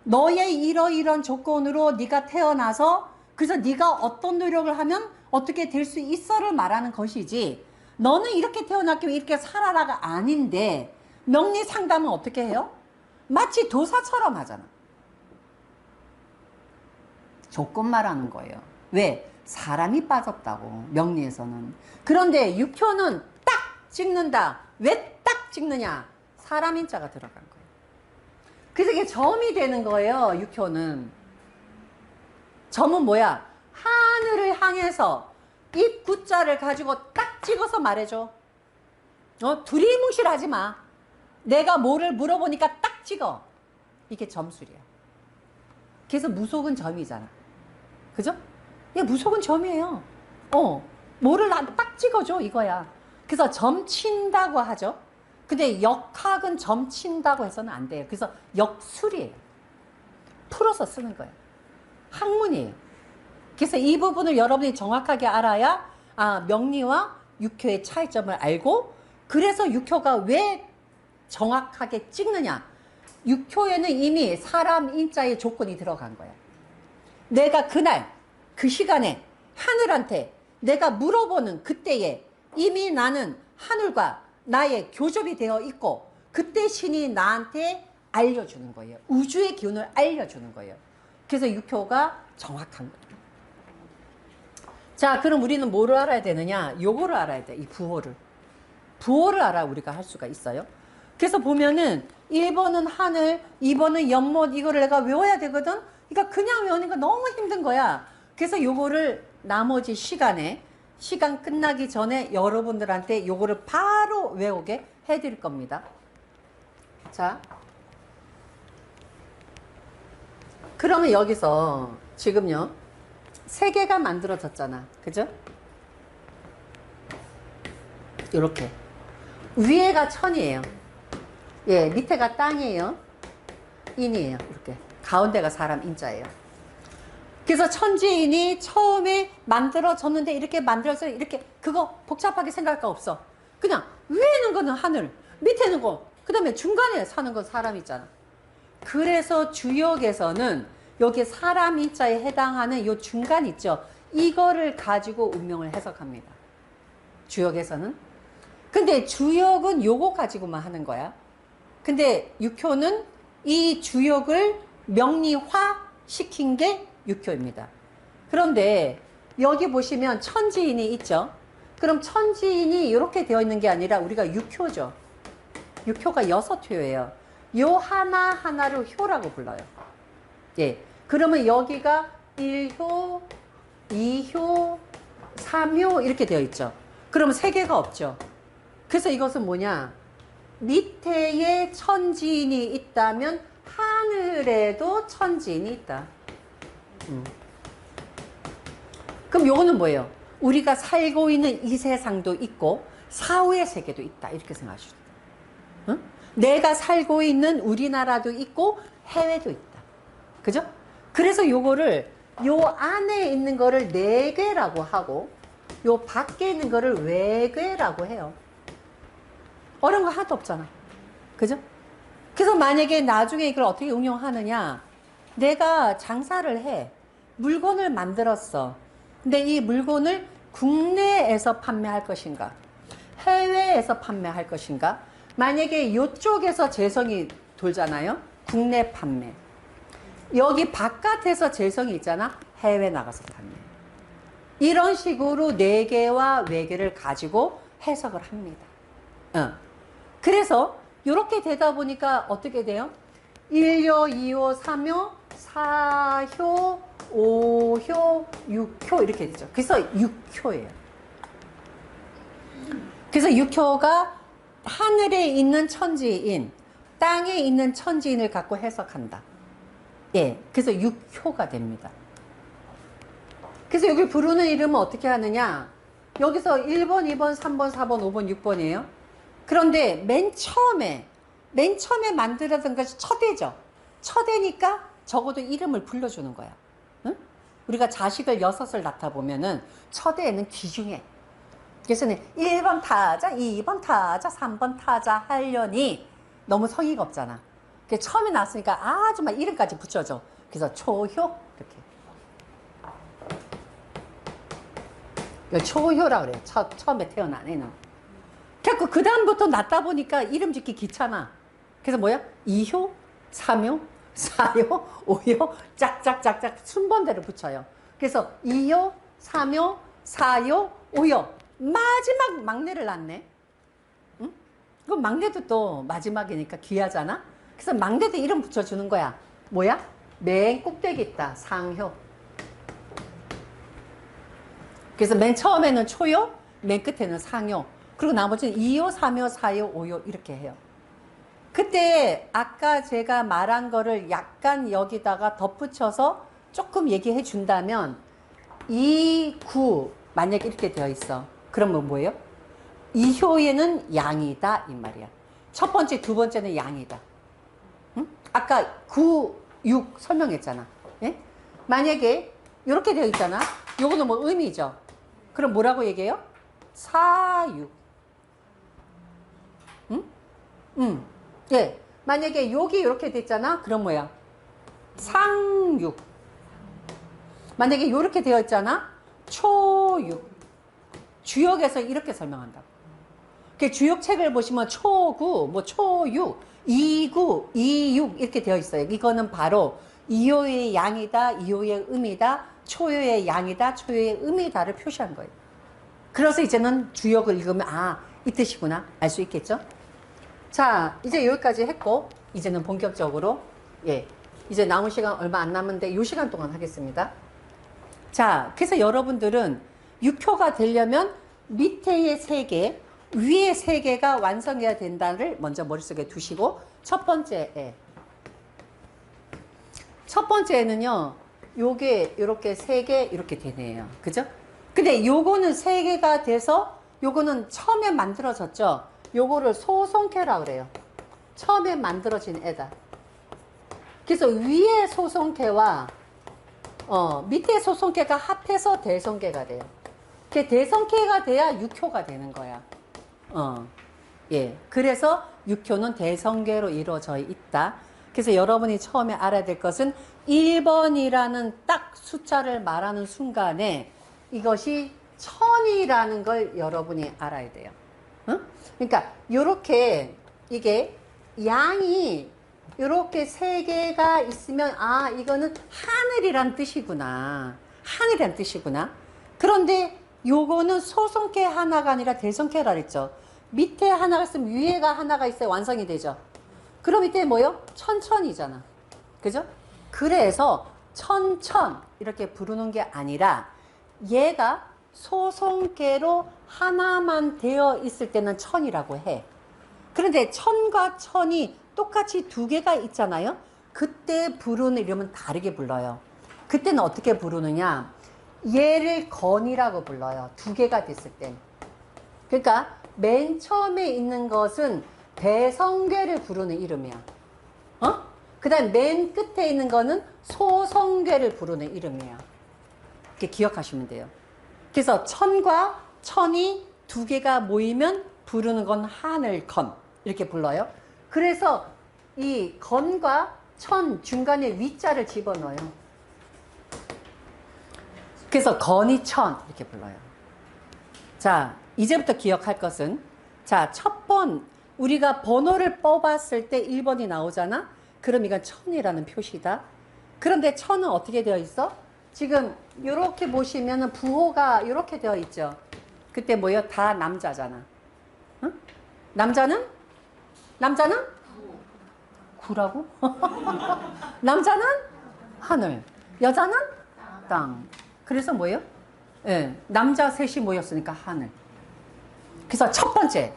너의 이러이런 조건으로 네가 태어나서 그래서 네가 어떤 노력을 하면 어떻게 될 수 있어를 말하는 것이지, 너는 이렇게 태어났기에 이렇게 살아라가 아닌데, 명리 상담은 어떻게 해요? 마치 도사처럼 하잖아. 조건 말하는 거예요. 왜? 사람이 빠졌다고, 명리에서는. 그런데 육효는 딱 찍는다. 왜 딱 찍느냐? 사람 인자가 들어간 거예요. 그래서 이게 점이 되는 거예요, 육효는. 점은 뭐야? 하늘을 향해서 이 구자를 가지고 딱 찍어서 말해줘. 두리뭉실하지 마. 내가 뭐를 물어보니까 딱 찍어. 이게 점술이야. 그래서 무속은 점이잖아. 그죠? 예, 무속은 점이에요. 뭐를 딱 찍어줘 이거야. 그래서 점 친다고 하죠. 근데 역학은 점 친다고 해서는 안 돼요. 그래서 역술이에요. 풀어서 쓰는 거예요. 학문이에요. 그래서 이 부분을 여러분이 정확하게 알아야 명리와 육효의 차이점을 알고, 그래서 육효가 왜 정확하게 찍느냐. 육효에는 이미 사람 인자의 조건이 들어간 거야. 내가 그날 그 시간에 하늘한테 내가 물어보는 그때에 이미 나는 하늘과 나의 교접이 되어 있고, 그때 신이 나한테 알려주는 거예요. 우주의 기운을 알려주는 거예요. 그래서 육효가 정확한 거예요. 자, 그럼 우리는 뭐를 알아야 되느냐? 요거를 알아야 돼. 이 부호를. 부호를 알아 우리가 할 수가 있어요. 그래서 보면은 1번은 하늘, 2번은 연못, 이거를 내가 외워야 되거든? 그러니까 그냥 외우는 거 너무 힘든 거야. 그래서 요거를 나머지 시간에, 시간 끝나기 전에 여러분들한테 요거를 바로 외우게 해드릴 겁니다. 자, 그러면 여기서 지금요, 세 개가 만들어졌잖아. 그죠? 요렇게. 위에가 천이에요. 예, 밑에가 땅이에요. 인이에요. 이렇게. 가운데가 사람 인자예요. 그래서 천지인이 처음에 만들어졌는데 이렇게 만들어서 이렇게 그거 복잡하게 생각할 거 없어. 그냥 위에 있는 거는 하늘, 밑에 있는 거, 그 다음에 중간에 사는 건 사람 있잖아. 그래서 주역에서는 여기 사람 인자에 해당하는 요 중간 있죠. 이거를 가지고 운명을 해석합니다. 주역에서는. 근데 주역은 요거 가지고만 하는 거야. 근데 육효는 이 주역을 명리화 시킨 게 육효입니다. 그런데 여기 보시면 천지인이 있죠. 그럼 천지인이 이렇게 되어 있는 게 아니라 우리가 육효죠. 육효가 6효예요. 요 하나하나를 효라고 불러요. 예. 그러면 여기가 1효, 2효, 3효 이렇게 되어 있죠. 그러면 3개가 없죠. 그래서 이것은 뭐냐? 밑에에 천지인이 있다면 하늘에도 천지인이 있다. 그럼 요거는 뭐예요? 우리가 살고 있는 이 세상도 있고 사후의 세계도 있다. 이렇게 생각하시죠. 응? 내가 살고 있는 우리나라도 있고 해외도 있다. 그죠? 그래서 요거를 요 안에 있는 거를 내괴라고 하고 요 밖에 있는 거를 외괴라고 해요. 어려운 거 하나도 없잖아. 그죠? 그래서 만약에 나중에 이걸 어떻게 응용하느냐, 내가 장사를 해. 물건을 만들었어. 근데 이 물건을 국내에서 판매할 것인가, 해외에서 판매할 것인가. 만약에 이쪽에서 재성이 돌잖아요. 국내 판매. 여기 바깥에서 재성이 있잖아. 해외 나가서 판매. 이런 식으로 내계와 외계를 가지고 해석을 합니다. 그래서 이렇게 되다 보니까 어떻게 돼요? 1효, 2효, 3효, 4효, 5효, 6효 이렇게 되죠. 그래서 6효예요. 그래서 6효가 하늘에 있는 천지인, 땅에 있는 천지인을 갖고 해석한다. 예, 그래서 6효가 됩니다. 그래서 여기 부르는 이름은 어떻게 하느냐? 여기서 1번, 2번, 3번, 4번, 5번, 6번이에요. 그런데 맨 처음에 만들었던 것이 첫애죠. 첫애니까 적어도 이름을 불러주는 거야. 응? 우리가 자식을 6을 낳다 보면은 첫애는 귀중해. 그래서 1번 타자, 2번 타자, 3번 타자 하려니 너무 성의가 없잖아. 그래서 처음에 낳았으니까 아주 막 이름까지 붙여줘. 그래서 초효 이렇게. 초효라 그래요. 처음에 태어난 애는. 그 다음부터 낳다 보니까 이름 짓기 귀찮아. 그래서 뭐야? 2효, 3효, 4효, 5효, 짝짝짝짝 순번대로 붙여요. 그래서 2효, 3효, 4효, 5효. 마지막 막내를 낳네. 응? 그 막내도 또 마지막이니까 귀하잖아. 그래서 막내도 이름 붙여주는 거야. 뭐야? 맨 꼭대기 있다. 상효. 그래서 맨 처음에는 초효, 맨 끝에는 상효. 그리고 나머지는 2효, 3효, 4효, 5효 이렇게 해요. 그때 아까 제가 말한 거를 약간 여기다가 덧붙여서 조금 얘기해 준다면 2, 9 만약에 이렇게 되어 있어. 그러면 뭐예요? 2효에는 양이다 이 말이야. 첫 번째, 두 번째는 양이다. 응? 아까 9, 6 설명했잖아. 예? 만약에 이렇게 되어 있잖아. 요거는 뭐 음이죠. 그럼 뭐라고 얘기해요? 4, 6. 응? 예. 만약에 여기 이렇게 됐잖아. 그럼 뭐야? 상육. 만약에 이렇게 되어 있잖아. 초육. 주역에서 이렇게 설명한다. 그 주역책을 보시면 초구, 뭐 초육, 이구, 이육 이렇게 되어 있어요. 이거는 바로 이효의 양이다, 이효의 음이다, 초효의 양이다, 초효의 음이다를 표시한 거예요. 그래서 이제는 주역을 읽으면 아, 이 뜻이구나 알 수 있겠죠? 자, 이제 여기까지 했고 이제는 본격적으로 예, 이제 남은 시간 얼마 안 남은데 이 시간 동안 하겠습니다. 자, 그래서 여러분들은 6효가 되려면 밑에의 3개, 위에 3개가 완성해야 된다를 먼저 머릿속에 두시고 첫 번째에 첫 번째는요, 요게 이렇게 3개 이렇게 되네요. 그죠? 근데 요거는 3개가 돼서 요거는 처음에 만들어졌죠. 요거를 소송캐라 그래요. 처음에 만들어진 애다. 그래서 위에 소송캐와 밑에 소송캐가 합해서 대성캐가 돼요. 그 대성캐가 돼야 6효가 되는 거야. 예. 그래서 6효는 대성계로 이루어져 있다. 그래서 여러분이 처음에 알아야 될 것은 1번이라는 딱 숫자를 말하는 순간에 이것이 천이라는 걸 여러분이 알아야 돼요. 응? 그러니까 요렇게 이게 양이 요렇게 3개가 있으면 아, 이거는 하늘이란 뜻이구나. 하늘이란 뜻이구나. 그런데 요거는 소성캐 하나가 아니라 대성캐라 그랬죠. 밑에 하나가 있으면 위에가 하나가 있어야 완성이 되죠. 그럼 이때 뭐요? 천천이잖아. 그죠? 그래서 천천 이렇게 부르는 게 아니라 얘가 소성캐로 하나만 되어 있을 때는 천이라고 해. 그런데 천과 천이 똑같이 2개가 있잖아요. 그때 부르는 이름은 다르게 불러요. 그때는 어떻게 부르느냐? 얘를 건이라고 불러요. 두 개가 됐을 땐. 그러니까 맨 처음에 있는 것은 대성괴를 부르는 이름이야. 그 다음 맨 끝에 있는 거는 소성괴를 부르는 이름이야. 이렇게 기억하시면 돼요. 그래서 천과 천이 두 개가 모이면 부르는 건 하늘건 이렇게 불러요. 그래서 이 건과 천 중간에 위자를 집어넣어요. 그래서 건이 천 이렇게 불러요. 자, 이제부터 기억할 것은, 자, 첫 번 우리가 번호를 뽑았을 때 1번이 나오잖아. 그럼 이건 천이라는 표시다. 그런데 천은 어떻게 되어 있어? 지금 이렇게 보시면은 부호가 이렇게 되어 있죠. 그때 뭐예요? 다 남자잖아. 응? 남자는 구라고? 남자는 하늘, 여자는 땅. 그래서 뭐예요? 예, 남자 셋이 모였으니까 하늘. 그래서 첫 번째,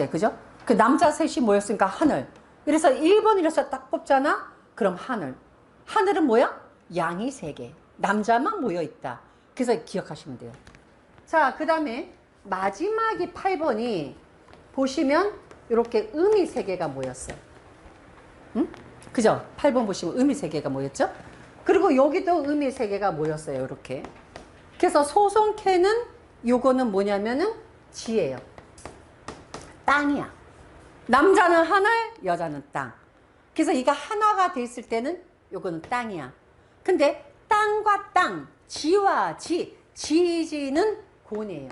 그죠? 그 남자 셋이 모였으니까 하늘. 그래서 1번이라서 딱 뽑잖아? 그럼 하늘. 하늘은 뭐야? 양이 세 개. 남자만 모여있다. 그래서 기억하시면 돼요. 자, 그 다음에 마지막이 8번이 보시면 이렇게 음이 세 개가 모였어. 응? 그죠? 8번 보시면 음이 세 개가 모였죠? 그리고 여기도 음이 세 개가 모였어요. 이렇게. 그래서 소송캐는 요거는 뭐냐면은 지예요. 땅이야. 남자는 하늘, 여자는 땅. 그래서 이가 하나가 됐을 때는 요거는 땅이야. 근데 땅과 땅, 지와 지, 지지는 곤이에요.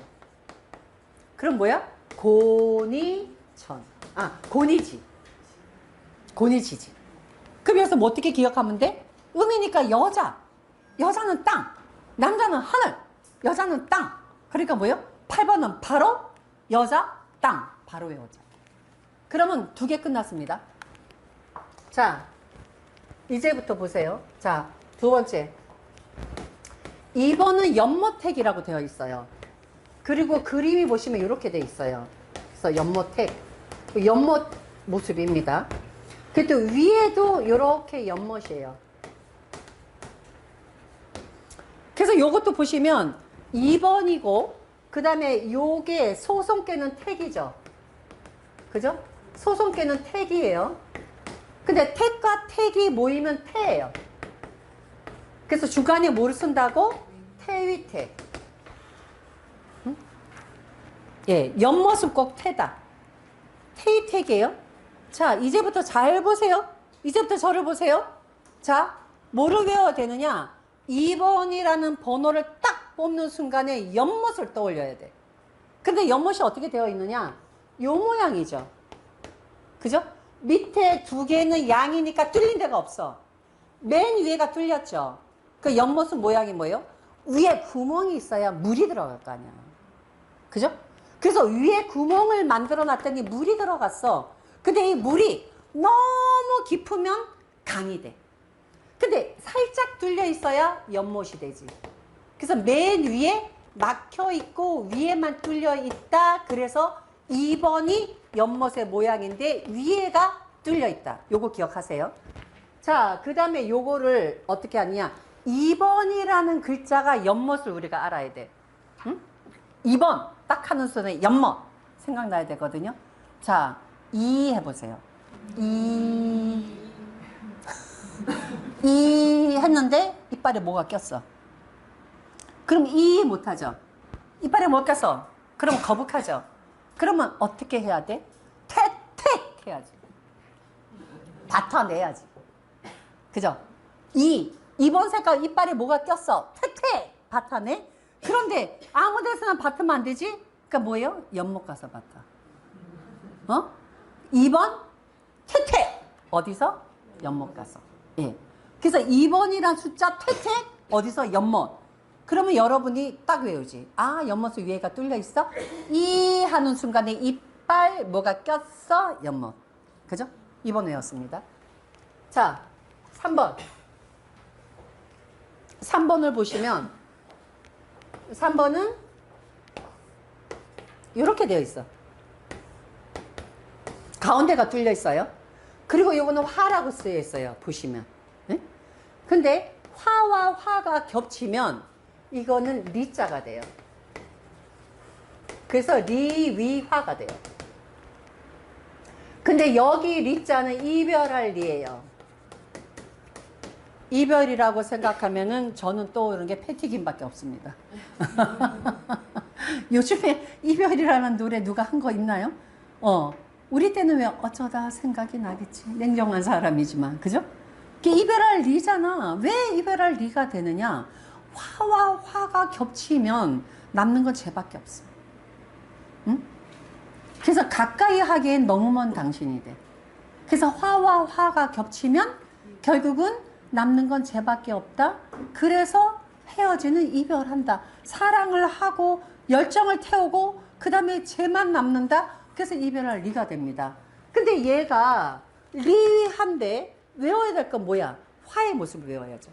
그럼 뭐야? 곤이천. 곤이지. 곤이지지. 그럼 여기서 뭐 어떻게 기억하면 돼? 음이니까 여자. 여자는 땅. 남자는 하늘. 여자는 땅. 그러니까 뭐예요? 8번은 바로 여자, 땅. 바로 외우자. 그러면 두 개 끝났습니다. 자, 이제부터 보세요. 자, 두 번째. 2번은 연모택이라고 되어 있어요. 그리고 그림이 보시면 이렇게 되어 있어요. 그래서 연모택. 연못 모습입니다. 그래도 위에도 이렇게 연못이에요. 그래서 이것도 보시면 2번이고, 그 다음에 요게 소송께는 택이죠. 그죠? 소송께는 택이에요. 근데 택과 택이 모이면 태예요. 그래서 중간에 뭐를 쓴다고? 태위택. 응? 예, 옆모습 꼭 태다. 태위택이에요. 자, 이제부터 잘 보세요. 이제부터 저를 보세요. 자, 뭐를 외워야 되느냐? 2번이라는 번호를 딱 뽑는 순간에 연못을 떠올려야 돼. 근데 연못이 어떻게 되어 있느냐? 요 모양이죠. 그죠? 밑에 두 개는 양이니까 뚫린 데가 없어. 맨 위에가 뚫렸죠. 그 연못은 모양이 뭐예요? 위에 구멍이 있어야 물이 들어갈 거 아니야. 그죠? 그래서 위에 구멍을 만들어 놨더니 물이 들어갔어. 근데 이 물이 너무 깊으면 강이 돼. 근데 살짝 뚫려 있어야 연못이 되지. 그래서 맨 위에 막혀 있고 위에만 뚫려 있다. 그래서 2번이 연못의 모양인데 위에가 뚫려 있다. 요거 기억하세요. 자, 그 다음에 요거를 어떻게 하느냐. 2번이라는 글자가 연못을 우리가 알아야 돼. 응? 2번 딱 하는 순간에 연못 생각나야 되거든요. 자, 2 해보세요. 2 했는데 이빨에 뭐가 꼈어. 그럼 2 못하죠. 이빨에 뭐가 꼈어. 그럼 거북하죠. 그러면 어떻게 해야 돼? 퇴택 해야지. 뱉어내야지. 그죠? 2번 색깔 이빨에 뭐가 꼈어. 퇴퇴 뱉어내. 그런데 아무 데서나 뱉으면 안 되지. 그러니까 뭐예요? 연못 가서 뱉어. 2번 퇴퇴. 어디서? 연못 가서. 예. 그래서 2번이란 숫자 퇴퇴 어디서? 연못. 그러면 여러분이 딱 외우지. 아, 연못은 위에가 뚫려 있어. 이 하는 순간에 이빨 뭐가 꼈어. 연못. 그죠? 2번 외웠습니다. 자, 3번. 3번을 보시면 3번은 이렇게 되어 있어. 가운데가 뚫려 있어요. 그리고 이거는 화라고 쓰여 있어요. 보시면. 네? 근데 화와 화가 겹치면 이거는 리자가 돼요. 그래서 리위화가 돼요. 근데 여기 리자는 이별할 리예요. 이별이라고 생각하면은 저는 떠오르는 게 패티김밖에 없습니다. 요즘에 이별이라는 노래 누가 한 거 있나요? 우리 때는 왜 어쩌다 생각이 나겠지. 냉정한 사람이지만, 그죠? 이게 이별할 리잖아. 왜 이별할 리가 되느냐? 화와 화가 겹치면 남는 건 쟤밖에 없어. 응? 그래서 가까이 하기엔 너무 먼 당신이 돼. 그래서 화와 화가 겹치면 결국은 남는 건 쟤밖에 없다. 그래서 헤어지는 이별한다. 사랑을 하고 열정을 태우고 그 다음에 쟤만 남는다. 그래서 이별할 리가 됩니다. 근데 얘가 리한데 외워야 될 건 뭐야? 화의 모습을 외워야죠.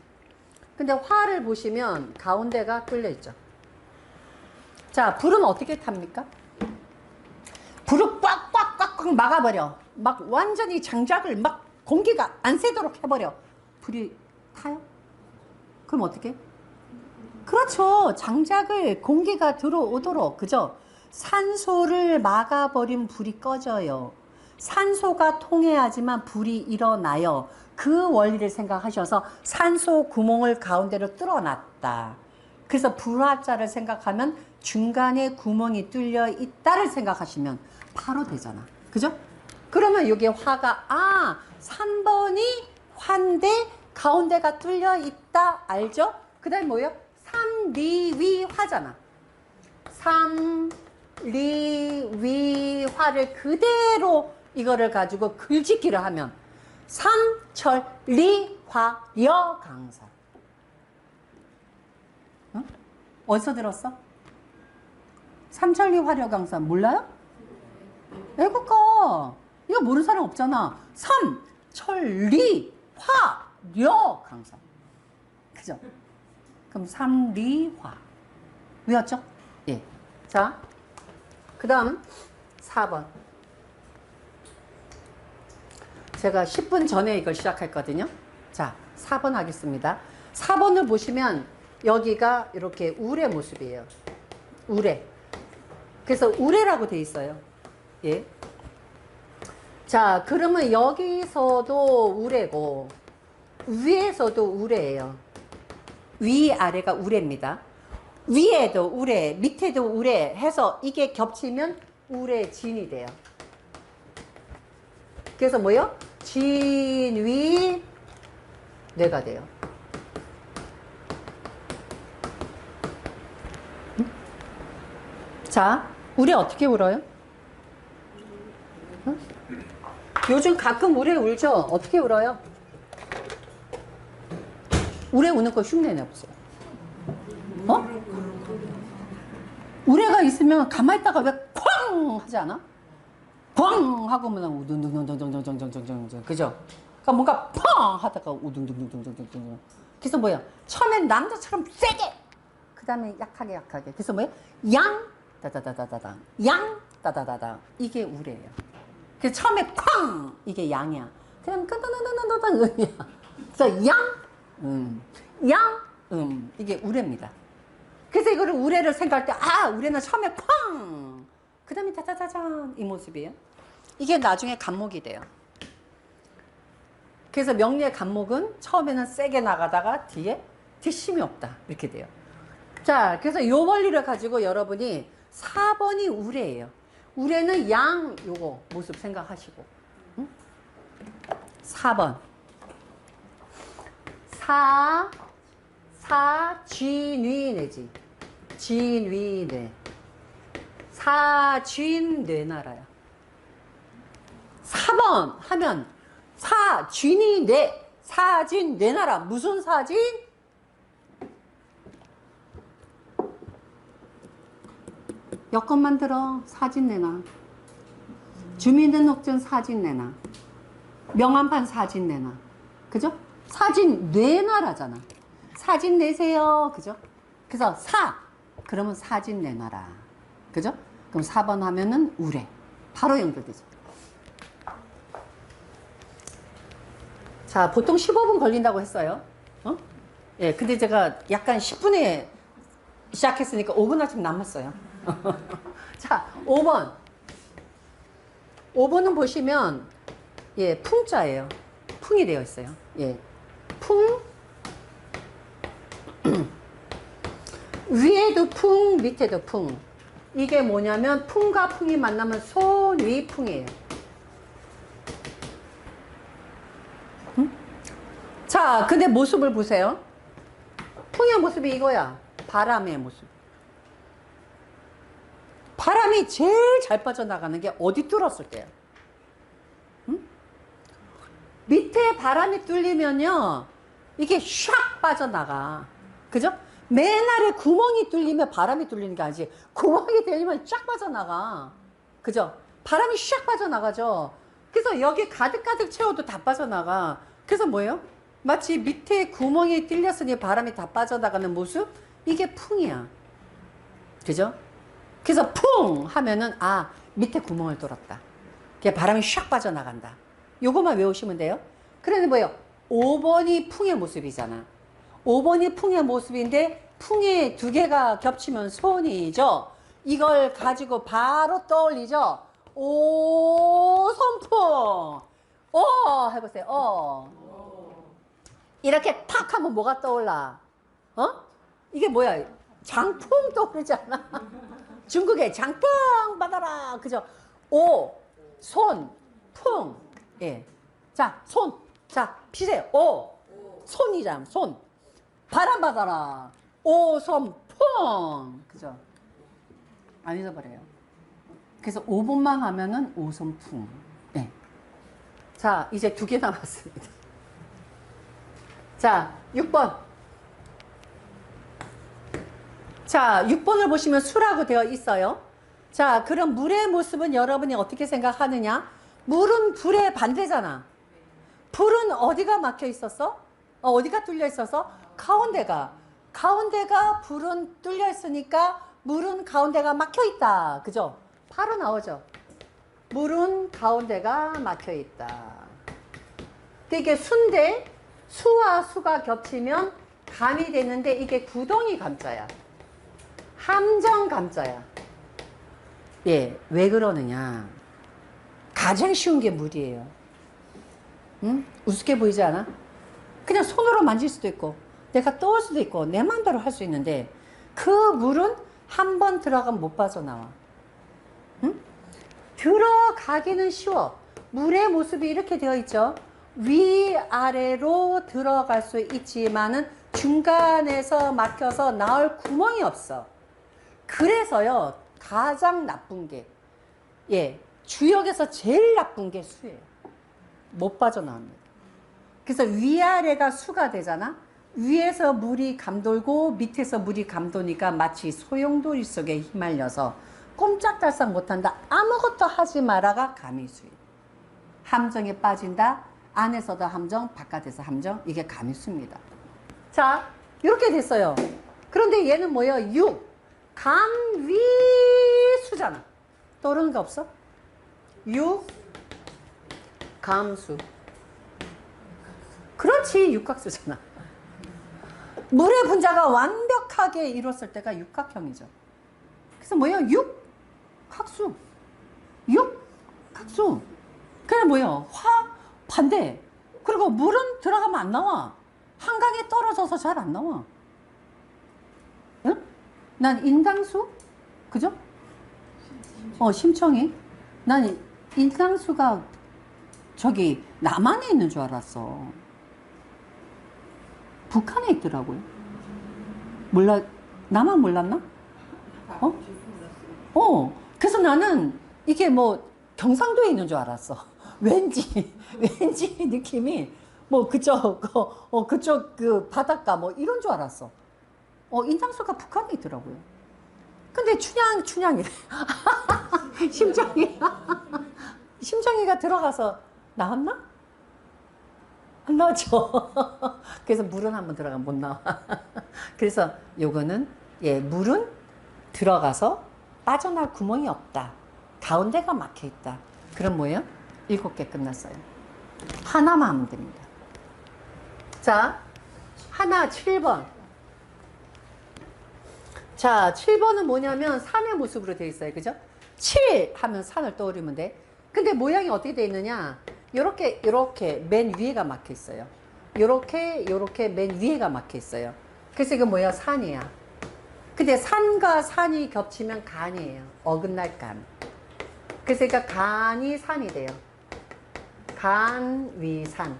근데 화를 보시면 가운데가 뚫려 있죠. 자, 불은 어떻게 탑니까? 불을 꽉꽉꽉꽉 막아버려. 막 완전히 장작을 막 공기가 안 새도록 해버려. 불이 타요? 그럼 어떻게? 그렇죠. 장작을 공기가 들어오도록, 그죠? 산소를 막아버린 불이 꺼져요. 산소가 통해야지만 불이 일어나요. 그 원리를 생각하셔서 산소 구멍을 가운데로 뚫어놨다. 그래서 불화자를 생각하면 중간에 구멍이 뚫려 있다를 생각하시면 바로 되잖아. 그죠? 그러면 여기에 화가 3번이 화인데 가운데가 뚫려 있다. 알죠? 그 다음에 뭐예요? 삼리위화잖아. 삼리위화를 그대로 이거를 가지고 글짓기를 하면 삼철리화여강사. 어? 어디서 들었어? 삼천리화려강사 몰라요? 애국가 이거 모르는 사람 없잖아. 삼천리화려강사. 그죠? 그럼 삼리화 외웠죠? 예. 자, 그 다음 4번. 제가 10분 전에 이걸 시작했거든요. 자, 4번 하겠습니다. 4번을 보시면 여기가 이렇게 우레 모습이에요. 우레. 그래서 우레라고 돼 있어요. 예. 자, 그러면 여기서도 우레고 위에서도 우레예요. 위아래가 우레입니다. 위에도 우레, 밑에도 우레 해서 이게 겹치면 우레진이 돼요. 그래서 뭐요? 진위 뇌가 돼요. 자, 우레 어떻게 울어요? 응? 요즘 가끔 우레 울죠? 어떻게 울어요? 우레 우는 거 흉내 내보세요. 우레가 있으면 가만히 있다가 왜 쾅 하지 않아? 쾅 하고 그냥 우둥둥둥둥둥둥둥둥둥 그죠? 그러니까 뭔가 팡 하다가 우둥둥둥둥둥둥. 그래서 뭐야? 처음엔 남자처럼 세게, 그 다음에 약하게. 그래서 뭐야? 양 따다다다다당, 양 따다다다. 이게 우레예요. 그래서 처음에 쾅 이게 양이야. 그다음 깡깡깡깡깡깡 음이야. 그래서 양 이게 우레입니다. 그래서 이거를 우레를 생각할 때 우레는 처음에 쾅 그 다음에 짜자자잔 이 모습이에요. 이게 나중에 간목이 돼요. 그래서 명리의 간목은 처음에는 세게 나가다가 뒤에 뒷심이 없다 이렇게 돼요. 자, 그래서 요 원리를 가지고 여러분이 4번이 우레예요. 우레는 양 요거 모습 생각하시고 4번 사진위뇌지. 진위뇌. 사진뇌나라야. 4번 하면 사진위뇌. 사진뇌나라. 무슨 사진? 여권 만들어. 사진 내놔. 주민등록증 사진 내놔. 명함판 사진 내놔. 그죠? 사진 내놔라잖아. 사진 내세요. 그죠? 그래서 그러면 사진 내놔라. 그죠? 그럼 4번 하면은 우레. 바로 연결되죠. 자, 보통 15분 걸린다고 했어요. 예, 근데 제가 약간 10분에 시작했으니까 5분 아직 남았어요. 자, 5번. 5번은 보시면, 예, 풍자예요. 풍이 되어 있어요. 예. 풍. 위에도 풍, 밑에도 풍. 이게 뭐냐면, 풍과 풍이 만나면 손위풍이에요. 자, 근데 모습을 보세요. 풍의 모습이 이거야. 바람의 모습. 바람이 제일 잘 빠져나가는 게 어디 뚫었을 때야. 응? 밑에 바람이 뚫리면요, 이게 샥 빠져나가. 그죠? 맨 아래 구멍이 뚫리면 바람이 뚫리는 게 아니지. 구멍이 뚫리면 쫙 빠져나가. 그죠? 바람이 샥 빠져나가죠. 그래서 여기 가득가득 채워도 다 빠져나가. 그래서 뭐예요? 마치 밑에 구멍이 뚫렸으니 바람이 다 빠져나가는 모습? 이게 풍이야. 그죠? 그래서 풍 하면은, 아, 밑에 구멍을 뚫었다. 그게 바람이 샥 빠져나간다. 요것만 외우시면 돼요. 그런데 뭐예요? 5번이 풍의 모습이잖아. 5번이 풍의 모습인데, 풍이 두 개가 겹치면 손이죠. 이걸 가지고 바로 떠올리죠. 오, 손풍. 해보세요. 이렇게 탁 하면 뭐가 떠올라? 이게 뭐야? 장풍 떠오르잖아. 중국에 장풍 받아라. 그죠? 오, 손, 풍. 예. 자, 손. 자, 피세요. 손이잖아. 손. 바람 받아라. 오, 손, 풍. 그죠? 안 잊어버려요. 그래서 5분만 하면은 오손풍. 네. 자, 이제 2개 남았습니다. 자, 6번. 자, 6번을 보시면 수라고 되어 있어요. 자, 그럼 물의 모습은 여러분이 어떻게 생각하느냐? 물은 불의 반대잖아. 불은 어디가 막혀 있었어? 어디가 뚫려 있어서? 가운데가 불은 뚫려 있으니까 물은 가운데가 막혀 있다. 그죠? 바로 나오죠. 물은 가운데가 막혀 있다. 이게 수인데 수와 수가 겹치면 감이 되는데 이게 구덩이 감자야. 함정 감자야. 예, 왜 그러느냐? 가장 쉬운 게 물이에요. 응? 우습게 보이지 않아? 그냥 손으로 만질 수도 있고 내가 떠올 수도 있고 내 마음대로 할 수 있는데 그 물은 한 번 들어가면 못 빠져나와. 응? 들어가기는 쉬워. 물의 모습이 이렇게 되어 있죠. 위아래로 들어갈 수 있지만은 중간에서 막혀서 나올 구멍이 없어. 그래서요, 가장 나쁜 게, 예, 주역에서 제일 나쁜 게 수예요. 못 빠져나옵니다. 그래서 위아래가 수가 되잖아? 위에서 물이 감돌고 밑에서 물이 감도니까 마치 소용돌이 속에 휘말려서 꼼짝달싹 못한다. 아무것도 하지 마라가 감이수예요. 함정에 빠진다. 안에서도 함정, 바깥에서 함정. 이게 감이수입니다. 자, 이렇게 됐어요. 그런데 얘는 뭐예요? 6. 감위수잖아. 떠오르는 거 없어? 6. 감수. 그렇지, 육각수잖아. 물의 분자가 완벽하게 이뤘을 때가 육각형이죠. 그래서 뭐예요? 육각수. 육각수. 그게 뭐예요? 반대. 그리고 물은 들어가면 안 나와. 한강에 떨어져서 잘 안 나와. 응? 난 인당수? 그죠? 심청이. 난 인당수가 저기 남한에 있는 줄 알았어. 북한에 있더라고요. 나만 몰랐나? 그래서 나는 이게 뭐 경상도에 있는 줄 알았어. 왠지 느낌이 뭐 그쪽 그 바닷가 뭐 이런 줄 알았어. 인당수가 북한에 있더라고요. 근데 춘향이래. 심정이가 들어가서 나왔나? 안 나왔죠. 그래서 물은 한번 들어가면 못 나와. 그래서 요거는, 예, 물은 들어가서 빠져나올 구멍이 없다. 가운데가 막혀 있다. 그럼 뭐예요? 7개 끝났어요. 하나만 하면 됩니다. 자, 하나 7번. 자, 7번은 뭐냐면 산의 모습으로 되어 있어요. 그죠? 7 하면 산을 떠올리면 돼. 근데 모양이 어떻게 되어 있느냐? 요렇게, 요렇게 맨 위에가 막혀 있어요. 요렇게, 요렇게 맨 위에가 막혀 있어요. 그래서 이거 뭐야? 산이야. 근데 산과 산이 겹치면 간이에요. 어긋날 간. 그래서 그러니까 간이 산이 돼요. 간, 위, 산.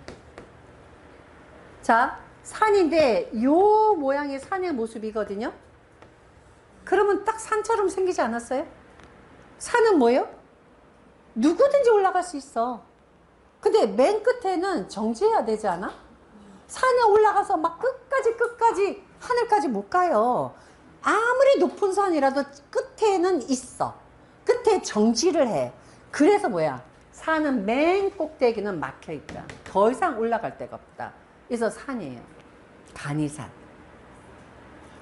자, 산인데 요 모양이 산의 모습이거든요. 그러면 딱 산처럼 생기지 않았어요? 산은 뭐예요? 누구든지 올라갈 수 있어. 근데 맨 끝에는 정지해야 되지 않아? 산에 올라가서 막 끝까지 하늘까지 못 가요. 아무리 높은 산이라도 끝에는 있어. 끝에 정지를 해. 그래서 뭐야? 산은 맨 꼭대기는 막혀 있다. 더 이상 올라갈 데가 없다. 그래서 산이에요. 간이산.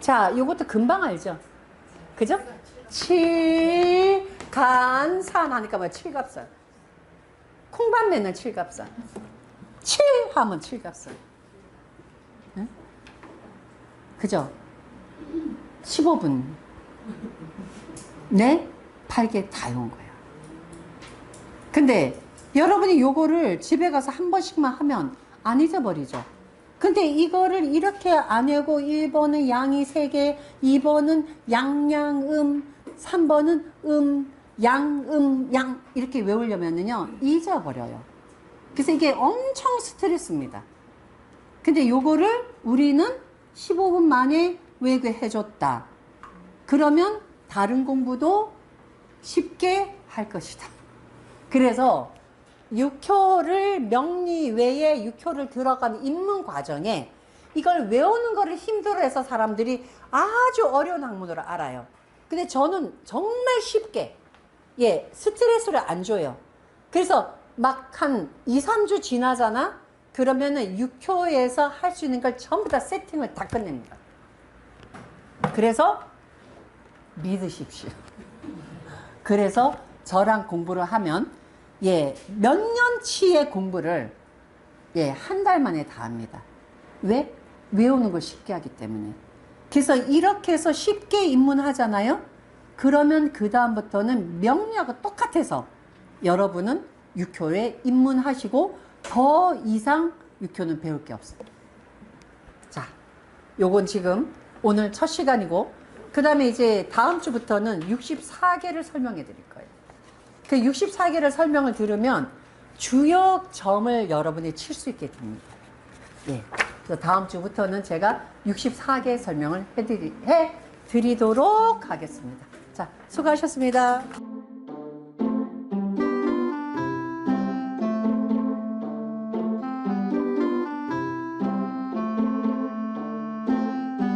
자, 요것도 금방 알죠? 그죠? 칠간산 하니까 뭐 칠갑산. 콩밥 내는 칠갑산. 7 하면 칠갑산. 응? 그죠? 15분. 네? 8개 다 외운 거예요. 근데 여러분이 요거를 집에 가서 한 번씩만 하면 안 잊어버리죠? 근데 이거를 이렇게 안 외우고 1번은 양이 3개, 2번은 양양음, 3번은 양 이렇게 외우려면은요 잊어버려요. 그래서 이게 엄청 스트레스입니다. 근데 요거를 우리는 15분 만에 외우게 해줬다. 그러면 다른 공부도 쉽게 할 것이다. 그래서 6효를 명리 외에 6효를 들어간 입문 과정에 이걸 외우는 거를 힘들어해서 사람들이 아주 어려운 학문으로 알아요. 근데 저는 정말 쉽게 스트레스를 안 줘요. 그래서 막 한 2, 3주 지나잖아? 그러면은 6효에서 할 수 있는 걸 전부 다 세팅을 다 끝냅니다. 그래서 믿으십시오. 그래서 저랑 공부를 하면 몇 년치의 공부를 한 달 만에 다 합니다. 왜? 외우는 걸 쉽게 하기 때문에. 그래서 이렇게 해서 쉽게 입문하잖아요. 그러면 그 다음부터는 명리하고 똑같아서 여러분은 6효에 입문하시고 더 이상 6효는 배울 게 없습니다. 자, 요건 지금 오늘 첫 시간이고 그 다음에 이제 다음 주부터는 64개를 설명해 드릴 거예요. 그 64개를 설명을 들으면 주요 점을 여러분이 칠 수 있게 됩니다. 그래서 다음 주부터는 제가 64개 설명을 해 드리도록 하겠습니다. 자, 수고하셨습니다.